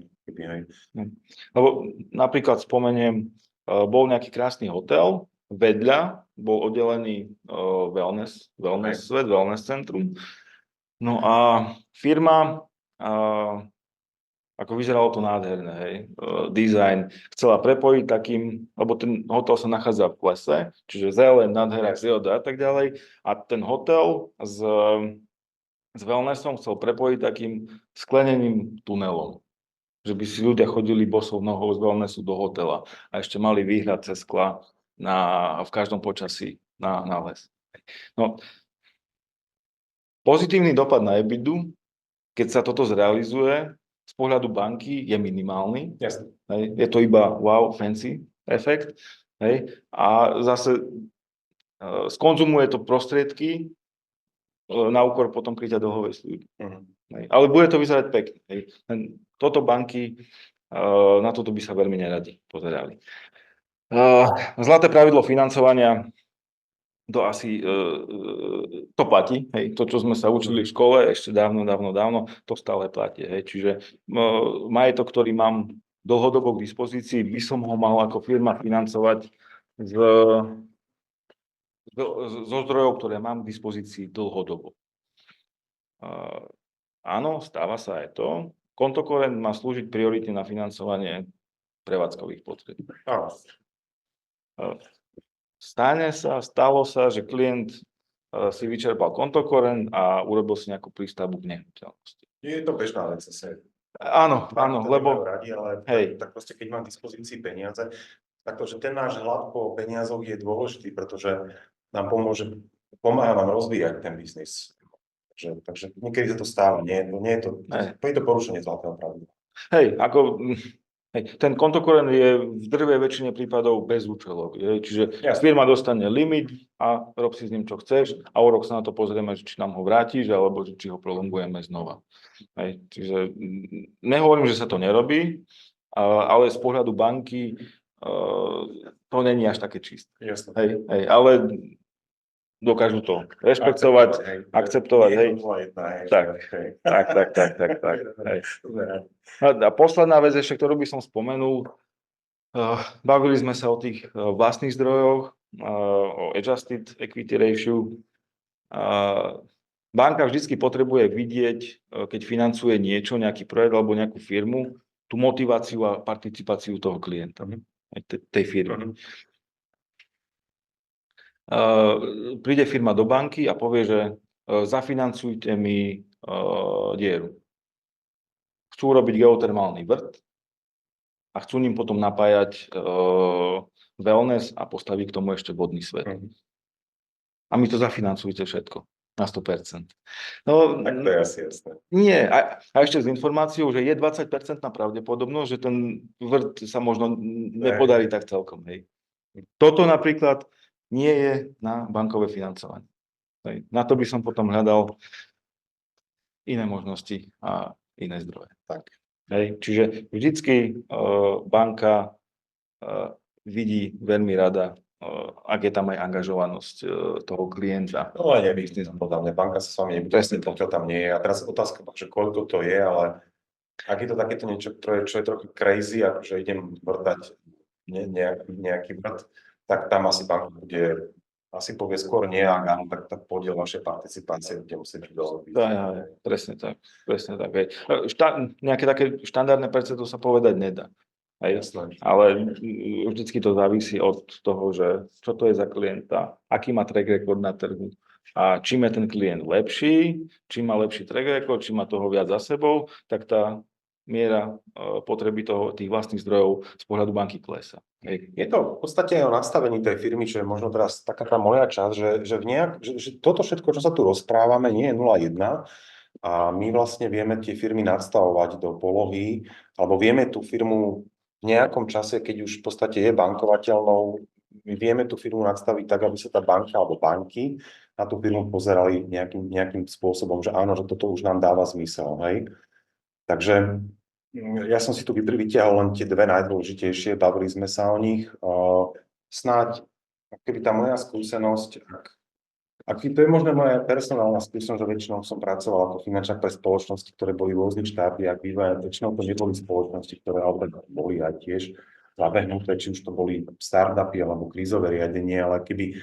Lebo napríklad spomeniem, bol nejaký krásny hotel, vedľa bol oddelený wellness svet, wellness centrum. No a firma, ako vyzeralo to nádherné, hej, design, chcela prepojiť takým, lebo ten hotel sa nachádza v lese, čiže zeleň, nádhera, príroda a tak ďalej. A ten hotel s wellnessom chcel prepojiť takým skleneným tunelom, že by si ľudia chodili bosou nohou z wellnessu do hotela a ešte mali výhľad cez skla v každom počasí na les. No, pozitívny dopad na EBITDA, keď sa toto zrealizuje, z pohľadu banky je minimálny. Jasne. Hej, je to iba wow, fancy efekt. Hej, a zase skonzumuje to prostriedky na úkor potom krytia dlhovej služby. Ale bude to vyzerať pekne. Hej. Toto banky, na toto by sa veľmi neradi pozerali. Zlaté pravidlo financovania, to asi to platí. Hej. To, čo sme sa učili v škole ešte dávno, to stále platí. Hej. Čiže majetok, ktorý mám dlhodobo k dispozícii, by som ho mal ako firma financovať zo zdrojov, ktoré mám k dispozícii dlhodobo. Áno, stáva sa aj to. Kontokorent má slúžiť prioritne na financovanie prevádzkových potrieb. Stalo sa, že klient si vyčerpal kontokorent a urobil si nejakú prístavbu k nehnuteľnosti. Je to bežná vec zase. Áno, lebo radi, ale tak proste, keď mám k dispozícii peniaze, tak to, že ten náš hľad po peniazoch je dôležitý, pretože nám pomáha nám rozvíjať ten biznis. Takže niekedy sa to stáva, nie je to porušenie zlatého pravidla. Ten kontokorent je v drvej väčšine prípadov bezúčelový. Čiže firma dostane limit a rob si s ním, čo chceš a o rok sa na to pozrieme, či nám ho vrátiš, alebo či ho prolongujeme znova. Čiže nehovorím, že sa to nerobí, ale z pohľadu banky to není až také čisté. Ale dokážu to rešpektovať, akceptovať. Tak. A posledná vec ešte, ktorú by som spomenul, bavili sme sa o tých vlastných zdrojoch, o adjusted equity ratio. Banka vždy potrebuje vidieť, keď financuje niečo, nejaký projekt alebo nejakú firmu, tú motiváciu a participáciu toho klienta, tej firmy. Príde firma do banky a povie, že zafinancujte mi dieru. Chcú robiť geotermálny vrt a chcú ním potom napájať wellness a postaviť k tomu ešte vodný svet. A my to zafinancujete všetko na 100%. No, tak to je asi jasné. Nie. A ešte s informáciou, že je 20% pravdepodobnosť, že ten vrt sa možno nepodarí tak celkom. Hej. Toto napríklad nie je na bankové financovanie. Na to by som potom hľadal iné možnosti a iné zdroje. Tak. Čiže vždycky banka vidí veľmi rada ak je tam aj angažovanosť toho klienta. No ale nie biznis, podľa mňa banka sa s vami nebude Presne presne, pokiaľ tam nie je. A teraz otázka, že koľko to je, ale ak je to takéto niečo, čo je trochu crazy, akože idem vrtať nejaký vrt, tak tam asi banka bude, asi povie skôr nie, ak áno, tak podiel vašej participácie bude musieť byť dosť. Presne tak. Hej. Nejaké také štandardné percento sa povedať nedá. Hej. Jasné. Ale vždycky to závisí od toho, že čo to je za klienta, aký má track record na trhu. A čím je ten klient lepší, čím má lepší track record, čím má toho viac za sebou, tak tá miera potreby tých vlastných zdrojov z pohľadu banky klesa. Hej. Je to v podstate aj o nastavení tej firmy, čo je možno teraz taká tá moja časť, že toto všetko, čo sa tu rozprávame, nie je 0,1 a my vlastne vieme tie firmy nastavovať do polohy, alebo vieme tú firmu v nejakom čase, keď už v podstate je bankovateľnou, my vieme tú firmu nastaviť tak, aby sa tá banka alebo banky na tú firmu pozerali nejakým spôsobom, že áno, že toto už nám dáva zmysel. Hej? Takže ja som si tu vytiahol len tie dve najdôležitejšie, bavili sme sa o nich. Snáď, keby tá moja skúsenosť, ak to je možno moja personálna skúsenosť, že väčšinou som pracoval ako finančák pre spoločnosti, ktoré boli v rôznych štádiách vývoja, väčšinou to neboli spoločnosti, ktoré ale boli aj tiež zabehnuté, či už to boli startupy alebo krízové riadenie, ale keby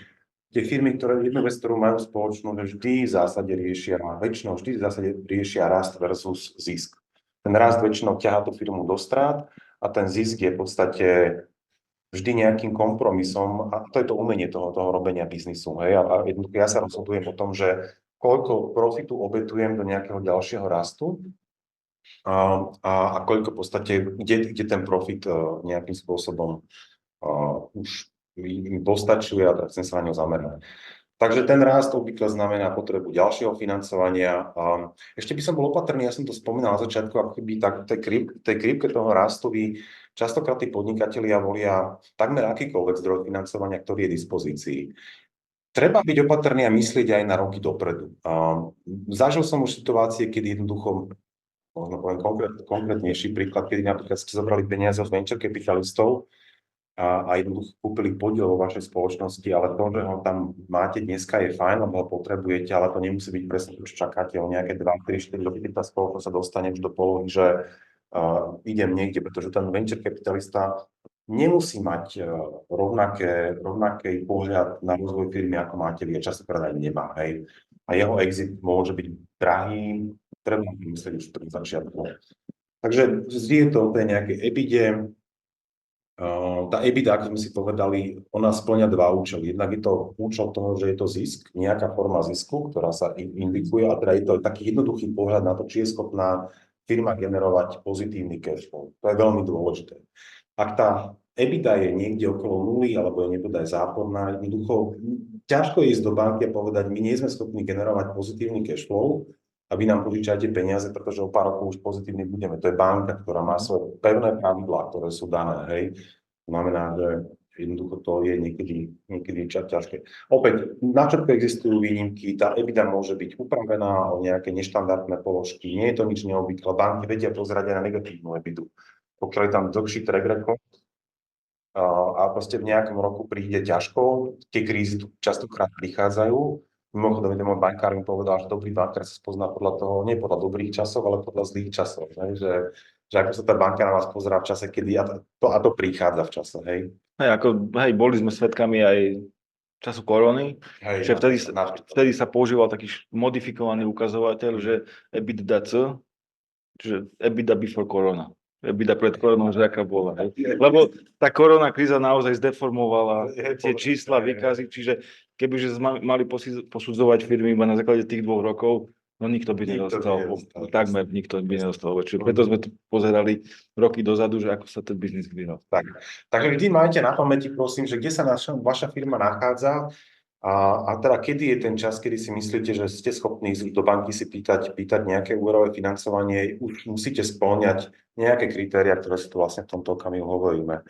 tie firmy, ktoré jednu vec, ktorú majú spoločnú, že vždy v zásade riešia rast versus zisk. Ten rast väčšinou ťahá tú firmu do strát a ten zisk je v podstate vždy nejakým kompromisom a to je to umenie toho robenia biznisu. Hej? A jednoducho ja sa rozhodujem o tom, že koľko profitu obetujem do nejakého ďalšieho rastu a koľko v podstate, kde ten profit nejakým spôsobom už mi postačuje a tak chcem sa na ňo zamerať. Takže ten rast obvykle znamená potrebu ďalšieho financovania. Ešte by som bol opatrný, ja som to spomínal na začiatku, ako keby tej krivke toho rastu častokrát tí podnikatelia volia takmer akýkoľvek zdroj financovania, ktorý je v dispozícii. Treba byť opatrný a myslieť aj na roky dopredu. Zažil som už situácie, kedy jednoducho, možno poviem konkrétnejší príklad, kedy napríklad ste zobrali peniaze od venture capitalistov a jednoducho kúpili podiel vo vašej spoločnosti, ale to, že ho tam máte dneska je fajn, lebo ho potrebujete, ale to nemusí byť presne to, čo čakáte o nejaké 2, 3, 4 roky, keď tá spoločnosť sa dostane už do polohy, že idem niekde, pretože ten venture capitalista nemusí mať rovnaký pohľad na rozvoj firmy, ako máte vy, a častokrát aj nemá, hej. A jeho exit môže byť drahý, treba myslieť už pri začiatku. Takže vždy je to o tej nejakej ebide. Tá EBITDA, ako sme si povedali, ona spĺňa dva účely. Jednak je to účel toho, že je to zisk, nejaká forma zisku, ktorá sa indikuje, a teda je to taký jednoduchý pohľad na to, či je schopná firma generovať pozitívny cash flow. To je veľmi dôležité. Ak tá EBITDA je niekde okolo nuly, alebo je nebude aj záporná, jednoducho ťažko je ísť do banky a povedať, my nie sme schopní generovať pozitívny cash flow a vy nám požičajte peniaze, pretože o pár rokov už pozitívni budeme. To je banka, ktorá má svoje pevné pravidlá, ktoré sú dané. Hej. To znamená, že jednoducho to je niekedy ťažké. Opäť, na všetko existujú výnimky, tá EBITDA môže byť upravená o nejaké neštandardné položky, nie je to nič neobvyklé. Banky vedia pozerať aj na negatívnu EBITDA. Pokiaľ je tam dlhší track record a proste v nejakom roku príde ťažko, tie krízy tu častokrát prichádzajú. Mimochodom, môj bankár mi povedal, že dobrý bankár sa spozná podľa toho, nie podľa dobrých časov, ale podľa zlých časov. Že ako sa tá banka na vás pozerá v čase, kedy a to prichádza v čase, hej. Hej, boli sme svedkami aj času korony, že vtedy sa používal taký modifikovaný ukazovateľ, že EBITDA, čiže EBITDA before corona. EBITDA pred koronou, že aká bola. Hej. Lebo tá korona kríza naozaj zdeformovala tie čísla, výkazy, čiže kebyže sme mali posudzovať firmy iba na základe tých 2 rokov, no nikto by nedostal, takmer nikto by nedostal. Čiže preto sme tu pozerali roky dozadu, že ako sa ten biznis vyvíjal. Takže vždy majte na pamäti, prosím, že kde sa vaša firma nachádza a teda kedy je ten čas, kedy si myslíte, že ste schopní ísť do banky si pýtať nejaké úverové financovanie, už musíte spĺňať nejaké kritériá, ktoré si tu vlastne v tomto okamihu hovoríme.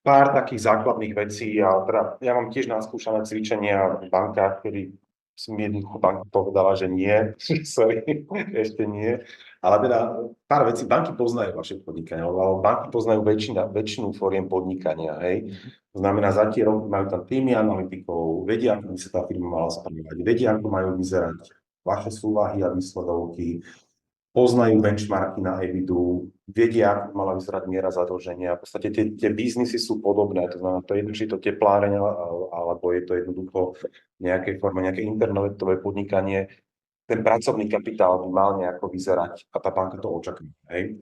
Pár takých základných vecí, a teda ja mám tiež naskúšané cvičenia v bankách, kedy som jednoducho banka povedala, že nie, sorry, ešte nie. Ale teda pár vecí, banky poznajú vaše podnikanie, alebo banky poznajú väčšinu foriem podnikania, hej. To znamená, za tie roky majú tam týmy analytikov, vedia, ako by sa tá firma mala správať, vedia, ako majú vyzerať vaše súvahy a výsledovky, poznajú benchmarky na EBITDA, vedia, ako mala vyzerať miera zadlženia. V podstate tie biznisy sú podobné, to znamená, to je jedno, či to tepláreň, alebo je to jednoducho v nejakej forme, nejaké internetové podnikanie. Ten pracovný kapitál by mal nejako vyzerať a tá banka to očakáva. Hej?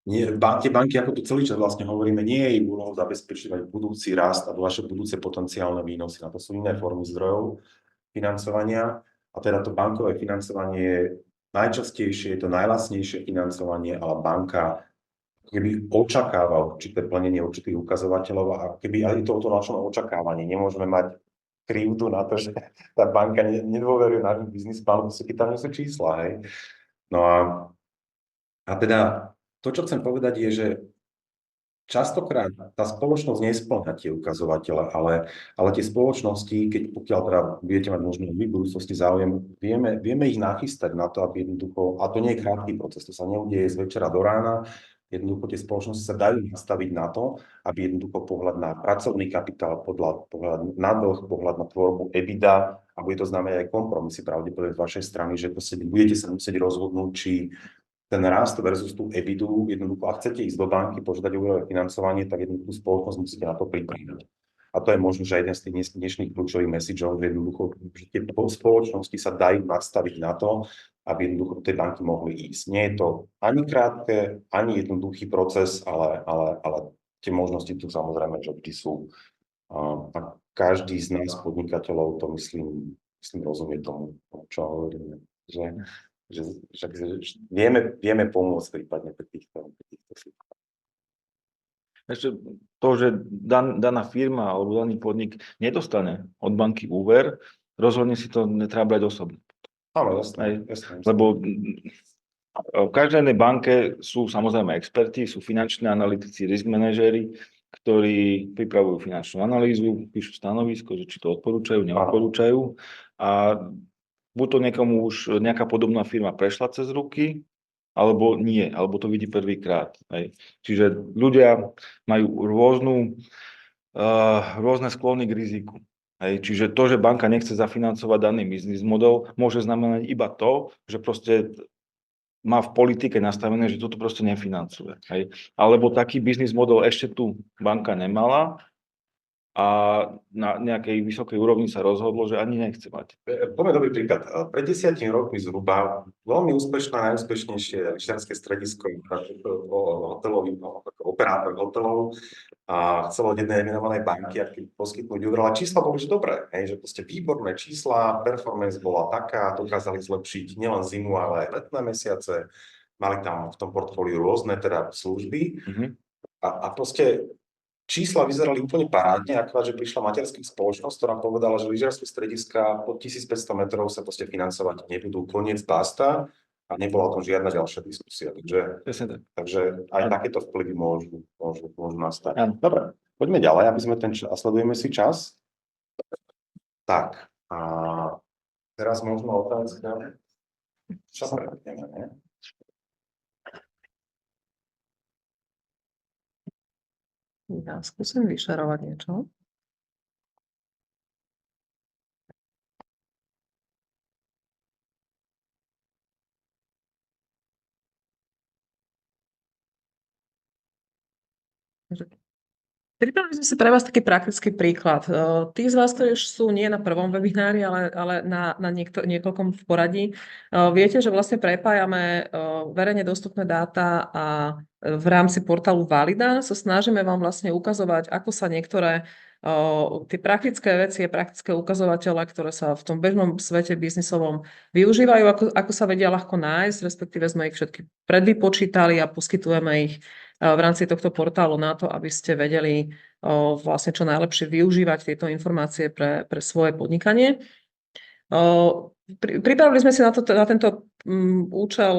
Tie banky, ako tu celý čas vlastne hovoríme, nie je ich úlohou zabezpečovať budúci rast a vaše budúce potenciálne výnosy. Na to sú iné formy zdrojov financovania a teda to bankové financovanie je najčastejšie, je to najlacnejšie financovanie, ale banka keby očakáva určité plnenie určitých ukazovateľov a keby aj toto našom očakávaní nemôžeme mať krivdu na to, že tá banka nedôveruje nášmu biznis plánu, keď tam nie sú čísla, hej. No a teda to, čo chcem povedať, je, že častokrát tá spoločnosť nespĺňa tie ukazovatele, ale tie spoločnosti, pokiaľ teda budete mať možno v budúcnosti záujem, vieme ich nachystať na to, aby jednoducho, a to nie je krátky proces, to sa neudeje z večera do rána, jednoducho tie spoločnosti sa dajú nastaviť na to, aby jednoducho pohľad na pracovný kapitál, pohľad na dlh, pohľad na tvorbu EBITDA, a bude to znamenať aj kompromisy pravdepodobne z vašej strany, že budete sa musieť rozhodnúť, či ten rast versus tú EBITDA, jednoducho, ak chcete ísť do banky, požiadať úverové financovanie, tak jednoducho spoločnosť musíte na to pripraviť. A to je možno, že jeden z tých dnešných kľúčových messageov, že jednoducho, že tie spoločnosti sa dajú nastaviť na to, aby jednoducho tie banky mohli ísť. Nie je to ani krátke, ani jednoduchý proces, ale tie možnosti tu samozrejme, že vždy sú. A každý z nás podnikateľov to myslím rozumie tomu, čo hovoríme. Že vieme pomôcť prípadne pri týchto situáciách. Ešte to, že daná firma alebo daný podnik nedostane od banky úver, rozhodne si to netreba brať osobne. Áno, jasné. Lebo v každej jednej banke sú samozrejme experti, sú finanční analytici, risk manažéri, ktorí pripravujú finančnú analýzu, píšu stanovisko, že či to odporúčajú, neodporúčajú. A buď to niekomu už nejaká podobná firma prešla cez ruky, alebo nie, alebo to vidí prvýkrát. Čiže ľudia majú rôzne sklony k riziku. Čiže to, že banka nechce zafinancovať daný biznis model, môže znamenať iba to, že proste má v politike nastavené, že toto proste nefinancuje. Alebo taký biznis model ešte tu banka nemala a na nejakej vysokej úrovni sa rozhodlo, že ani nechce mať. Poďme dobrý príklad. Pred 10 rokmi zhruba veľmi úspešné, najúspešnejšie lyžiarske stredisko hotelový operátor hotelov a chcelo od jednej menovanej banky, aký poskytnúť úver, ale čísla boli že dobré, že proste výborné čísla, performance bola taká, dokázali zlepšiť nielen zimu, ale aj letné mesiace, mali tam v tom portfóliu rôzne teda služby a proste čísla vyzerali úplne parádne, akorát, že prišla materská spoločnosť, ktorá povedala, že lyžiarske strediska pod 1500 metrov sa proste financovať nebudú, koniec, basta, a nebola o tom žiadna ďalšia diskusia. Takže aj takéto vplyvy môžu nastať. Dobre, poďme ďalej, aby sme a sledujeme si čas. Tak, a teraz možno otázka. Čo sa predtým, ne? Ja skúsim vyšerovať niečo. Pripravili sme si pre vás taký praktický príklad. Tí z vás, ktorí už sú nie na prvom webinári, ale na niekoľkom v poradí, viete, že vlastne prepájame verejne dostupné dáta a v rámci portálu Valida sa snažíme vám vlastne ukazovať, ako sa niektoré tie praktické veci, praktické ukazovatele, ktoré sa v tom bežnom svete biznisovom využívajú, ako sa vedia ľahko nájsť, respektíve sme ich všetky predvypočítali a poskytujeme ich v rámci tohto portálu na to, aby ste vedeli vlastne čo najlepšie využívať tieto informácie pre svoje podnikanie. Pripravili sme si na tento účel,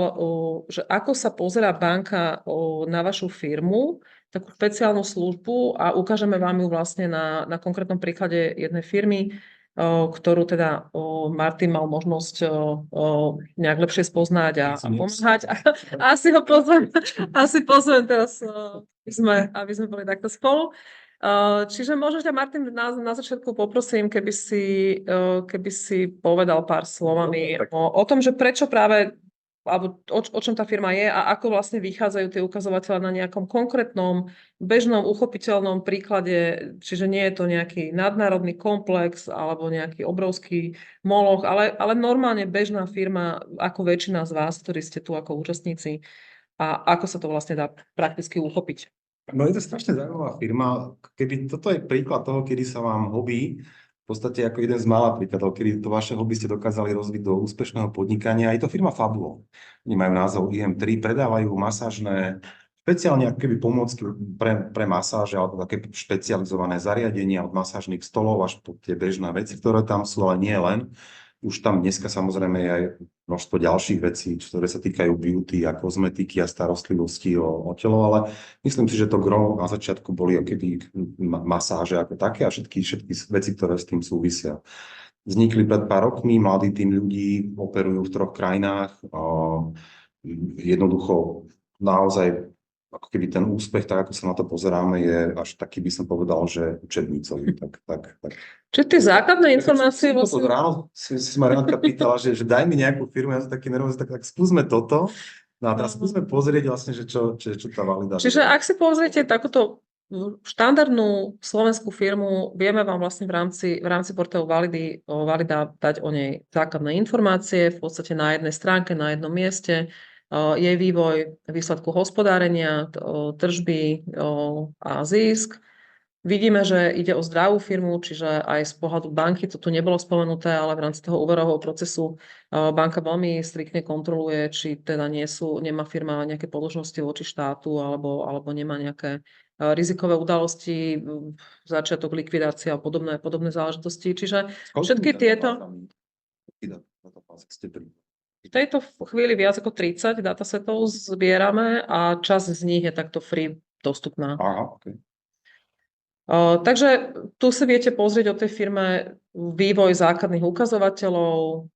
že ako sa pozerá banka na vašu firmu, takú špeciálnu službu a ukážeme vám ju vlastne na konkrétnom príklade jednej firmy, ktorú teda Martin mal možnosť nejak lepšie spoznať a pomáhať. Asi ho pozvem teraz, aby sme boli takto spolu. Čiže možno ťa, Martin, na začiatku poprosím, keby si povedal pár slovami o tom, že prečo práve, alebo o čom tá firma je a ako vlastne vychádzajú tie ukazovatele na nejakom konkrétnom, bežnom, uchopiteľnom príklade, čiže nie je to nejaký nadnárodný komplex alebo nejaký obrovský moloch, ale normálne bežná firma, ako väčšina z vás, ktorí ste tu ako účastníci, a ako sa to vlastne dá prakticky uchopiť. No je to strašne zaujímavá firma. Keby toto je príklad toho, kedy sa vám hobby, v podstate ako jeden z mála príkladov, kedy to vaše hobby ste dokázali rozviť do úspešného podnikania. Je to firma Fabulo. Oni majú názov IM3, predávajú masážne, špeciálne ako keby pomôcky pre masáže alebo také špecializované zariadenia od masážnych stolov až po tie bežné veci, ktoré tam sú, ale nie len. Už tam dneska samozrejme je aj množstvo ďalších vecí, ktoré sa týkajú beauty a kozmetiky a starostlivosti o telo, ale myslím si, že to gro na začiatku boli keby masáže ako také a všetky veci, ktoré s tým súvisia. Vznikli pred pár rokmi, mladý tým ľudí operujú v 3 krajinách. Jednoducho naozaj ako keby ten úspech, tak ako sa na to pozeráme, je až taký, by som povedal, že učebnicový. Tak. Čiže tie základné informácie vlastne... Ráno si ma Renátka pýtala, že daj mi nejakú firmu, ja som taký nervózny, tak skúsme toto. No a teraz skúsme pozrieť vlastne, že čo tá Valida. Čiže ak si pozriete takúto štandardnú slovenskú firmu, vieme vám vlastne v rámci portálu Valida dať o nej základné informácie, v podstate na jednej stránke, na jednom mieste, jej vývoj, výsledku hospodárenia, tržby a zisk. Vidíme, že ide o zdravú firmu, čiže aj z pohľadu banky, to tu nebolo spomenuté, ale v rámci toho úverového procesu banka veľmi striktne kontroluje, či teda nemá firma nejaké podĺžnosti voči štátu alebo nemá nejaké rizikové udalosti, začiatok likvidácia a podobné záležitosti. Čiže všetky tieto... V tejto chvíli viac ako 30 datasetov zbierame a časť z nich je takto free dostupná. Aha, okay. Takže tu si viete pozrieť o tej firme vývoj základných ukazovateľov,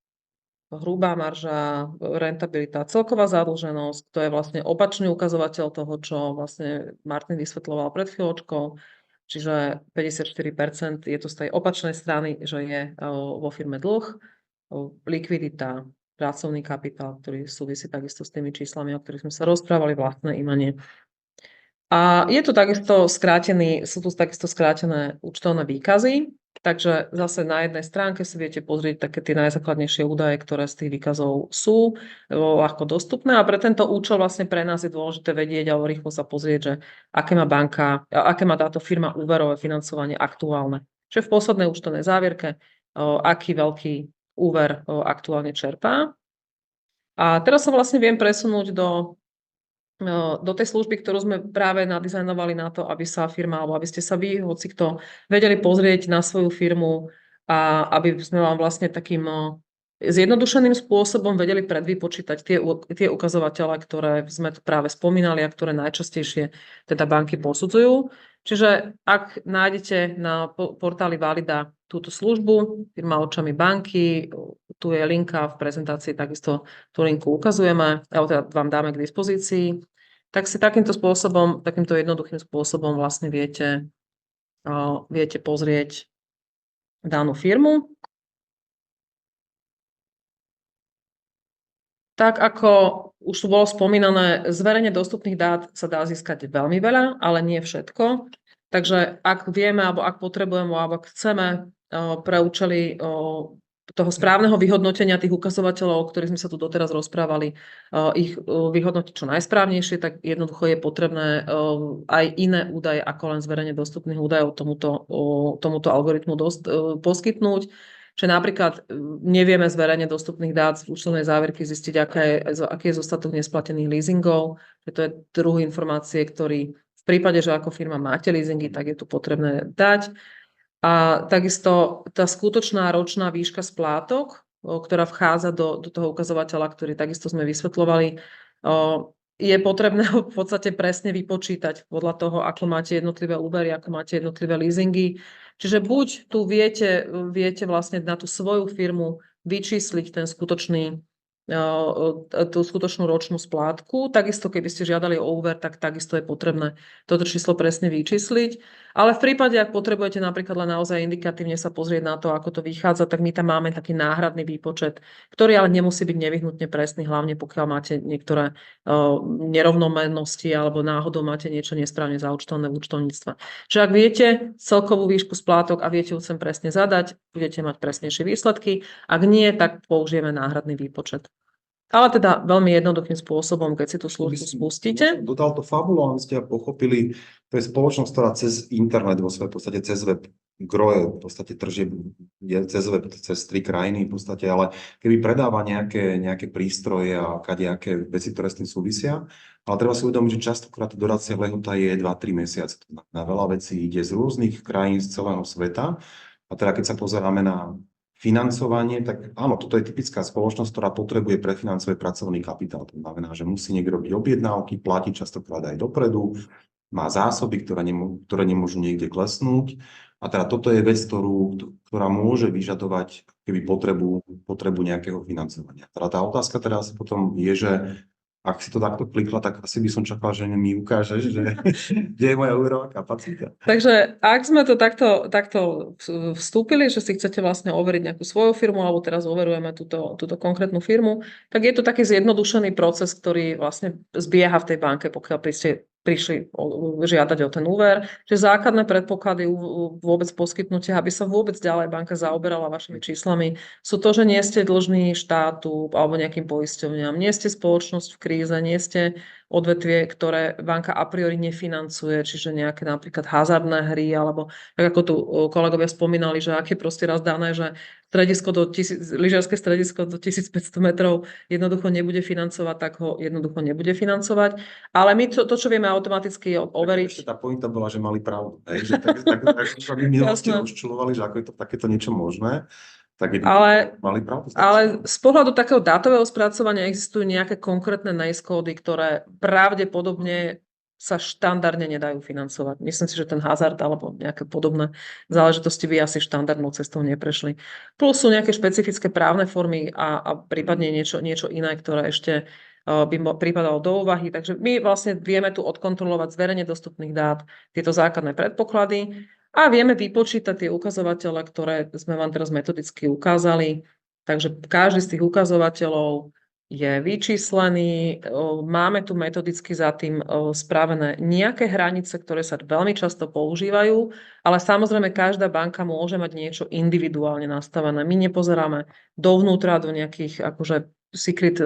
hrubá marža, rentabilita, celková zadlženosť, to je vlastne opačný ukazovateľ toho, čo vlastne Martin vysvetľoval pred chvíľočkou, čiže 54% je to z tej opačnej strany, že je vo firme dlh, likvidita, pracovný kapitál, ktorý súvisí takisto s tými číslami, o ktorých sme sa rozprávali, vlastné imanie. A je to takisto sú tu takisto skrátené účtovné výkazy, takže zase na jednej stránke si viete pozrieť také tie najzákladnejšie údaje, ktoré z tých výkazov sú ľahko dostupné a pre tento účel vlastne pre nás je dôležité vedieť alebo rýchlo sa pozrieť, že aké má táto firma úverové financovanie aktuálne. Čiže v poslednej účtovnej závierke, aký veľký úver aktuálne čerpá. A teraz sa vlastne viem presunúť do tej služby, ktorú sme práve nadizajnovali na to, aby sa firma, alebo aby ste sa vy, hocikto, vedeli pozrieť na svoju firmu a aby sme vám vlastne takým zjednodušeným spôsobom vedeli predvypočítať tie ukazovatele, ktoré sme tu práve spomínali a ktoré najčastejšie teda banky posudzujú. Čiže ak nájdete na portáli Valida túto službu, firma očami banky, tu je linka v prezentácii, takisto tú linku ukazujeme, alebo teda vám dáme k dispozícii, tak si takýmto jednoduchým spôsobom vlastne viete pozrieť danú firmu. Tak ako už tu bolo spomínané, z verejne dostupných dát sa dá získať veľmi veľa, ale nie všetko. Takže ak vieme, alebo ak potrebujeme, alebo ak chceme pre účely toho správneho vyhodnotenia tých ukazovateľov, o ktorých sme sa tu doteraz rozprávali, ich vyhodnotiť čo najsprávnejšie, tak jednoducho je potrebné aj iné údaje ako len z verejne dostupných údajov tomuto algoritmu poskytnúť. Čiže napríklad nevieme z verejne dostupných dát z účtovnej závierky zistiť, aký je zostatok nesplatených leasingov. To je druh informácie, ktorý v prípade, že ako firma máte leasingy, tak je tu potrebné dať. A takisto tá skutočná ročná výška splátok, ktorá vchádza do toho ukazovateľa, ktorý takisto sme vysvetľovali, je potrebné ho v podstate presne vypočítať podľa toho, ako máte jednotlivé úvery, ako máte jednotlivé leasingy. Čiže buď tu viete vlastne na tú svoju firmu vyčísliť tú skutočnú ročnú splátku. Takisto, keby ste žiadali o úver, tak takisto je potrebné toto číslo presne vyčísliť. Ale v prípade, ak potrebujete napríklad len naozaj indikatívne sa pozrieť na to, ako to vychádza, tak my tam máme taký náhradný výpočet, ktorý ale nemusí byť nevyhnutne presný, hlavne pokiaľ máte niektoré nerovnomernosti alebo náhodou máte niečo nesprávne zaúčtované v účtovníctve. Čiže ak viete celkovú výšku splátok a viete ju sem presne zadať, budete mať presnejšie výsledky. Ak nie, tak použijeme náhradný výpočet. Ale teda veľmi jednoduchým spôsobom, keď si tú službu spustíte. Dodal to Fabulu, aby ste pochopili, to je spoločnosť, ktorá cez internet vo svojej podstate cez web groje, v podstate tržieb je cez web, cez 3 krajiny v podstate, ale keby predáva nejaké prístroje a kadejaké veci, ktoré s tým súvisia, ale treba si uvedomiť, že častokrát dodacia lehota je 2-3 mesiace. Na veľa vecí ide z rôznych krajín z celého sveta. A teda keď sa pozeráme na financovanie, tak áno, toto je typická spoločnosť, ktorá potrebuje prefinancovať pracovný kapitál. To znamená, že musí niekto robiť objednávky, platiť častokrát aj dopredu, má zásoby, ktoré nemôžu niekde klesnúť. A teda toto je vec, ktorá môže vyžadovať keby potrebu nejakého financovania. Teda tá otázka teraz potom je, že ak si to takto klikla, tak asi by som čakal, že mi ukážeš, že kde je moja úverová kapacita. Takže ak sme to takto vstúpili, že si chcete vlastne overiť nejakú svoju firmu, alebo teraz overujeme túto konkrétnu firmu, tak je to taký zjednodušený proces, ktorý vlastne zbieha v tej banke, pokiaľ prišli žiadať o ten úver. Čiže základné predpoklady vôbec poskytnutia, aby sa vôbec ďalej banka zaoberala vašimi číslami, sú to, že nie ste dlžní štátu alebo nejakým poisťovniam, nie ste spoločnosť v kríze, nie ste odvetvie, ktoré banka a priori nefinancuje, čiže nejaké napríklad hazardné hry, alebo tak ako tu kolegovia spomínali, že aké proste raz dané, že lyžiarske stredisko do 1500 metrov jednoducho nebude financovať, tak ho jednoducho nebude financovať. Ale my to čo vieme automaticky overiť. Tá pointa bola, že mali pravdu. Že tak my minulosti rozčulovali, že ako je to takéto niečo možné. Mali pravdu. Ale z pohľadu takého dátového spracovania existujú nejaké konkrétne nejskódy, ktoré pravdepodobne sa štandardne nedajú financovať. Myslím si, že ten hazard alebo nejaké podobné záležitosti by asi štandardnou cestou neprešli. Plus sú nejaké špecifické právne formy a prípadne niečo iné, ktoré ešte by pripadalo do úvahy. Takže my vlastne vieme tu odkontrolovať z verejne dostupných dát tieto základné predpoklady a vieme vypočítať tie ukazovatele, ktoré sme vám teraz metodicky ukázali. Takže každý z tých ukazovateľov je vyčíslený, máme tu metodicky za tým spravené nejaké hranice, ktoré sa veľmi často používajú, ale samozrejme každá banka môže mať niečo individuálne nastavené. My nepozeráme dovnútra do nejakých akože secret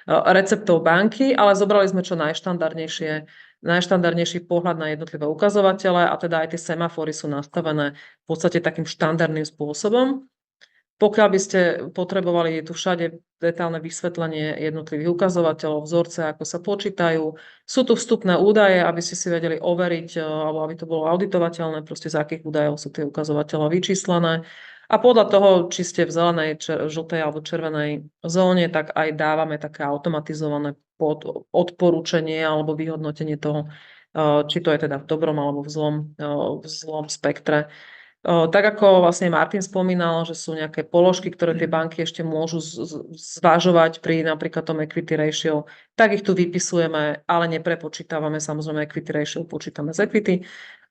receptov banky, ale zobrali sme čo najštandardnejší pohľad na jednotlivé ukazovatele a teda aj tie semafory sú nastavené v podstate takým štandardným spôsobom. Pokiaľ by ste potrebovali tu všade detailné vysvetlenie jednotlivých ukazovateľov, vzorce, ako sa počítajú, sú tu vstupné údaje, aby ste si vedeli overiť, alebo aby to bolo auditovateľné, proste z akých údajov sú tie ukazovateľe vyčíslené. A podľa toho, či ste v zelenej, žltej alebo červenej zóne, tak aj dávame také automatizované odporúčanie alebo vyhodnotenie toho, či to je teda v dobrom alebo v zlom spektre. Tak ako vlastne Martin spomínal, že sú nejaké položky, ktoré tie banky ešte môžu zvažovať pri napríklad tom equity ratio, tak ich tu vypisujeme, ale neprepočítavame, samozrejme equity ratio počítame z equity,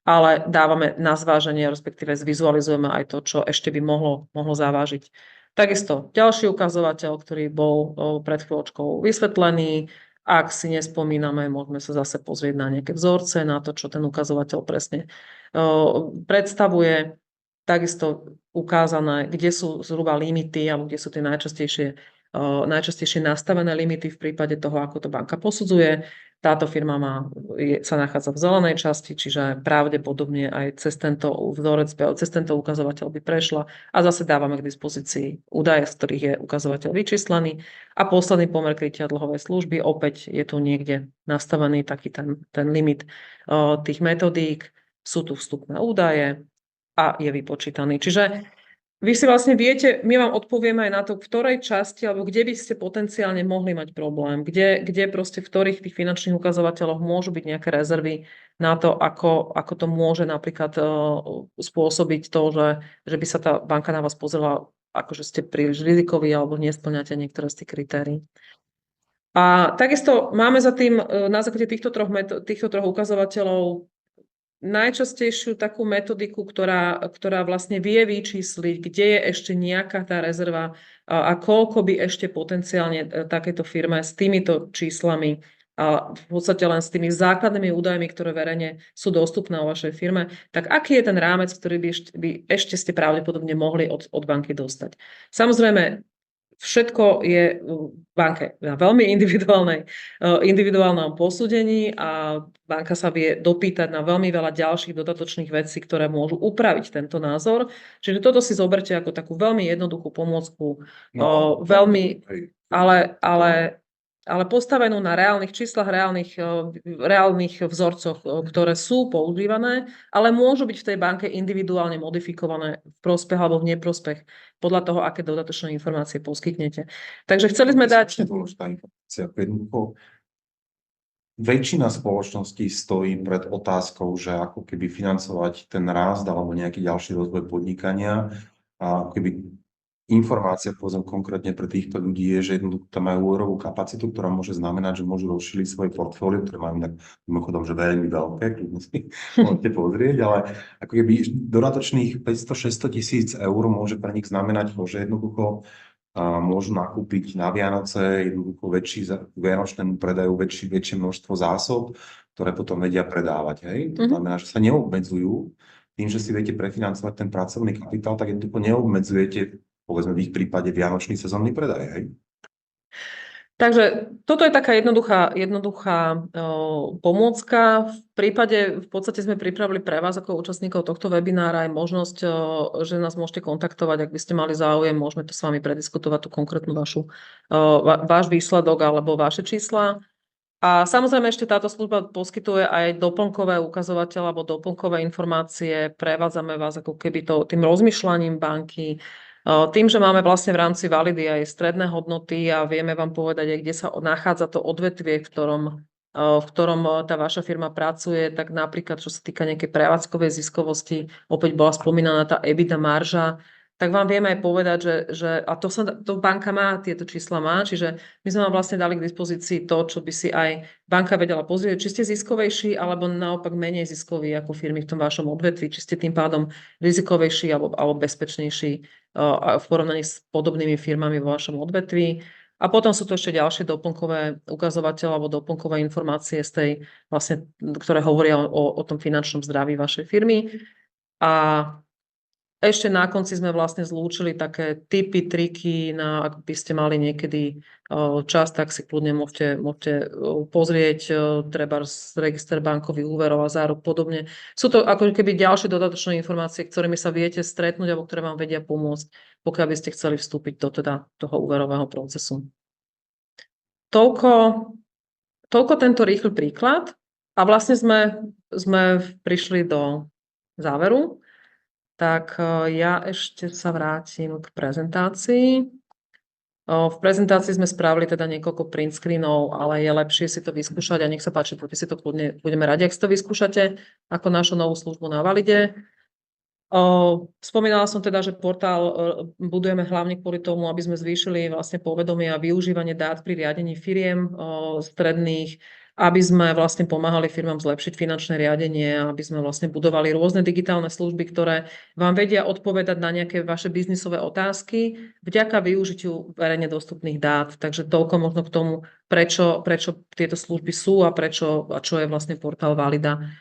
ale dávame na zváženie, respektíve zvizualizujeme aj to, čo ešte by mohlo zavážiť. Takisto ďalší ukazovateľ, ktorý bol pred chvíľočkou vysvetlený, ak si nespomíname, môžeme sa zase pozrieť na nejaké vzorce, na to, čo ten ukazovateľ presne predstavuje. Takisto ukázané, kde sú zhruba limity alebo kde sú tie najčastejšie nastavené limity v prípade toho, ako to banka posudzuje. Táto firma sa nachádza v zelenej časti, čiže pravdepodobne aj cez tento vzorec, cez tento ukazovateľ by prešla a zase dávame k dispozícii údaje, z ktorých je ukazovateľ vyčíslený. A posledný pomer krytia dlhovej služby, opäť je tu niekde nastavený taký ten limit tých metodík, sú tu vstupné údaje a je vypočítaný. Čiže vy si vlastne viete, my vám odpovieme aj na to, v ktorej časti alebo kde by ste potenciálne mohli mať problém, kde proste v ktorých tých finančných ukazovateľoch môžu byť nejaké rezervy na to, ako to môže napríklad spôsobiť to, že by sa tá banka na vás pozrela, ako že ste príliš rizikoví alebo nespĺňate niektoré z tých kritérií. A takisto máme za tým na základe týchto troch ukazovateľov najčastejšiu takú metodiku, ktorá vlastne vie vyčísliť, kde je ešte nejaká tá rezerva a koľko by ešte potenciálne takéto firme s týmito číslami a v podstate len s tými základnými údajmi, ktoré verejne sú dostupné o vašej firme, tak aký je ten rámec, ktorý by ešte ste pravdepodobne mohli od banky dostať. Samozrejme, všetko je v banke na veľmi individuálnom posúdení a banka sa vie dopýtať na veľmi veľa ďalších dodatočných vecí, ktoré môžu upraviť tento názor. Čiže toto si zoberte ako takú veľmi jednoduchú pomôcku, ale postavenú na reálnych číslach, reálnych vzorcoch, ktoré sú používané, ale môžu byť v tej banke individuálne modifikované v prospech alebo v neprospech podľa toho, aké dodatočné informácie poskytnete. Takže chceli sme dať... Väčšina spoločností stojí pred otázkou, že ako keby financovať ten rast alebo nejaký ďalší rozvoj podnikania. A keby informácia, povedzme konkrétne pre týchto ľudí je, že jednoducho tam majú úverovú kapacitu, ktorá môže znamenať, že môžu rozšíriť svoje portfólio, ktoré majú tak mimochodom, že veľmi veľké, kľudne si môžete pozrieť, ale ako keby dodatočných 500-600 tisíc eur môže pre nich znamenať to, že jednoducho môžu nakúpiť na Vianoce jednoducho vianočnému predajú väčšie množstvo zásob, ktoré potom vedia predávať. Hej? To znamená, že sa neobmedzujú tým, že si viete prefinancovať ten pracovný kapitál, tak jednoducho neobmedzujete, povedzme v ich prípade, vianočný sezónny predaj. Hej? Takže toto je taká jednoduchá pomôcka. V podstate sme pripravili pre vás ako účastníkov tohto webinára aj možnosť, že nás môžete kontaktovať, ak by ste mali záujem, môžeme to s vami prediskutovať, tú konkrétnu váš výsledok alebo vaše čísla. A samozrejme ešte táto služba poskytuje aj doplnkové ukazovateľe alebo doplnkové informácie. Prevádzame vás ako keby tým rozmýšľaním banky, tým, že máme vlastne v rámci Validy aj stredné hodnoty a vieme vám povedať aj, kde sa nachádza to odvetvie, v ktorom tá vaša firma pracuje, tak napríklad, čo sa týka nejakej prevádzkovej ziskovosti, opäť bola spomínaná tá EBITDA marža, tak vám vieme aj povedať, a to banka má, tieto čísla má, čiže my sme vám vlastne dali k dispozícii to, čo by si aj banka vedela pozrieť, či ste ziskovejší, alebo naopak menej ziskoví ako firmy v tom vašom odvetví, či ste tým pádom rizikovejší alebo bezpečnejší v porovnaní s podobnými firmami vo vašom odvetví. A potom sú to ešte ďalšie doplnkové ukazovateľe alebo doplnkové informácie z tej, vlastne, ktoré hovoria o tom finančnom zdraví vašej firmy. A ešte na konci sme vlastne zlúčili také tipy, triky, ak by ste mali niekedy čas, tak si kľudne môžete pozrieť treba register bankových úverov a záruk podobne. Sú to ako keby ďalšie dodatočné informácie, ktorými sa viete stretnúť alebo ktoré vám vedia pomôcť, pokiaľ by ste chceli vstúpiť do toho úverového procesu. Toľko tento rýchly príklad a vlastne sme prišli do záveru. Tak ja ešte sa vrátim k prezentácii. V prezentácii sme spravili teda niekoľko print screenov, ale je lepšie si to vyskúšať a nech sa páči, poďte si to kľudne, budeme radi, ak si to vyskúšate ako našu novú službu na Valide. Spomínala som teda, že portál budujeme hlavne kvôli tomu, aby sme zvýšili vlastne povedomie a využívanie dát pri riadení firiem stredných, aby sme vlastne pomáhali firmám zlepšiť finančné riadenie, aby sme vlastne budovali rôzne digitálne služby, ktoré vám vedia odpovedať na nejaké vaše biznisové otázky vďaka využitiu verejne dostupných dát. Takže toľko možno k tomu, prečo tieto služby sú a čo je vlastne portál Valida.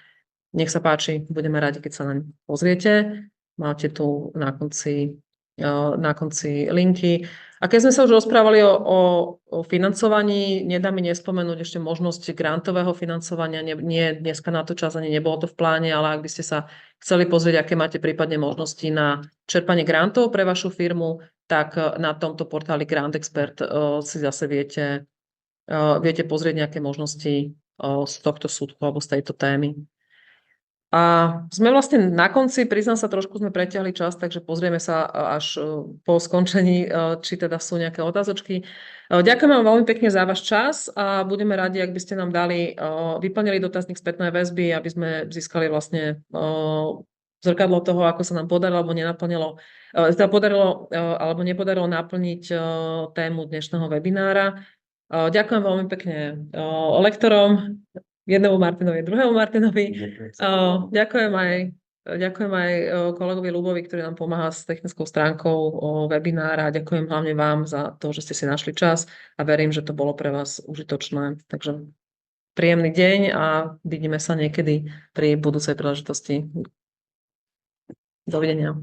Nech sa páči, budeme radi, keď sa naň pozriete. Máte tu na konci linky. A keď sme sa už rozprávali o financovaní, nedá mi nespomenúť ešte možnosť grantového financovania. Nie, dneska na to čas ani nebolo to v pláne, ale ak by ste sa chceli pozrieť, aké máte prípadne možnosti na čerpanie grantov pre vašu firmu, tak na tomto portáli Grant Expert si zase viete pozrieť nejaké možnosti z tohto súdku alebo z tejto témy. A sme vlastne na konci, priznám sa, trošku sme preťahli čas, takže pozrieme sa až po skončení, či teda sú nejaké otázočky. Ďakujem vám veľmi pekne za váš čas a budeme radi, ak by ste nám vyplnili dotazník spätnej väzby, aby sme získali vlastne zrkadlo toho, ako sa nám podarilo alebo nenaplnilo, alebo nepodarilo naplniť tému dnešného webinára. Ďakujem veľmi pekne lektorom, jednému Martinovi, druhému Martinovi. Ďakujem aj kolegovi Ľubovi, ktorý nám pomáha s technickou stránkou webinára. Ďakujem hlavne vám za to, že ste si našli čas a verím, že to bolo pre vás užitočné. Takže príjemný deň a vidíme sa niekedy pri budúcej príležitosti. Dovidenia.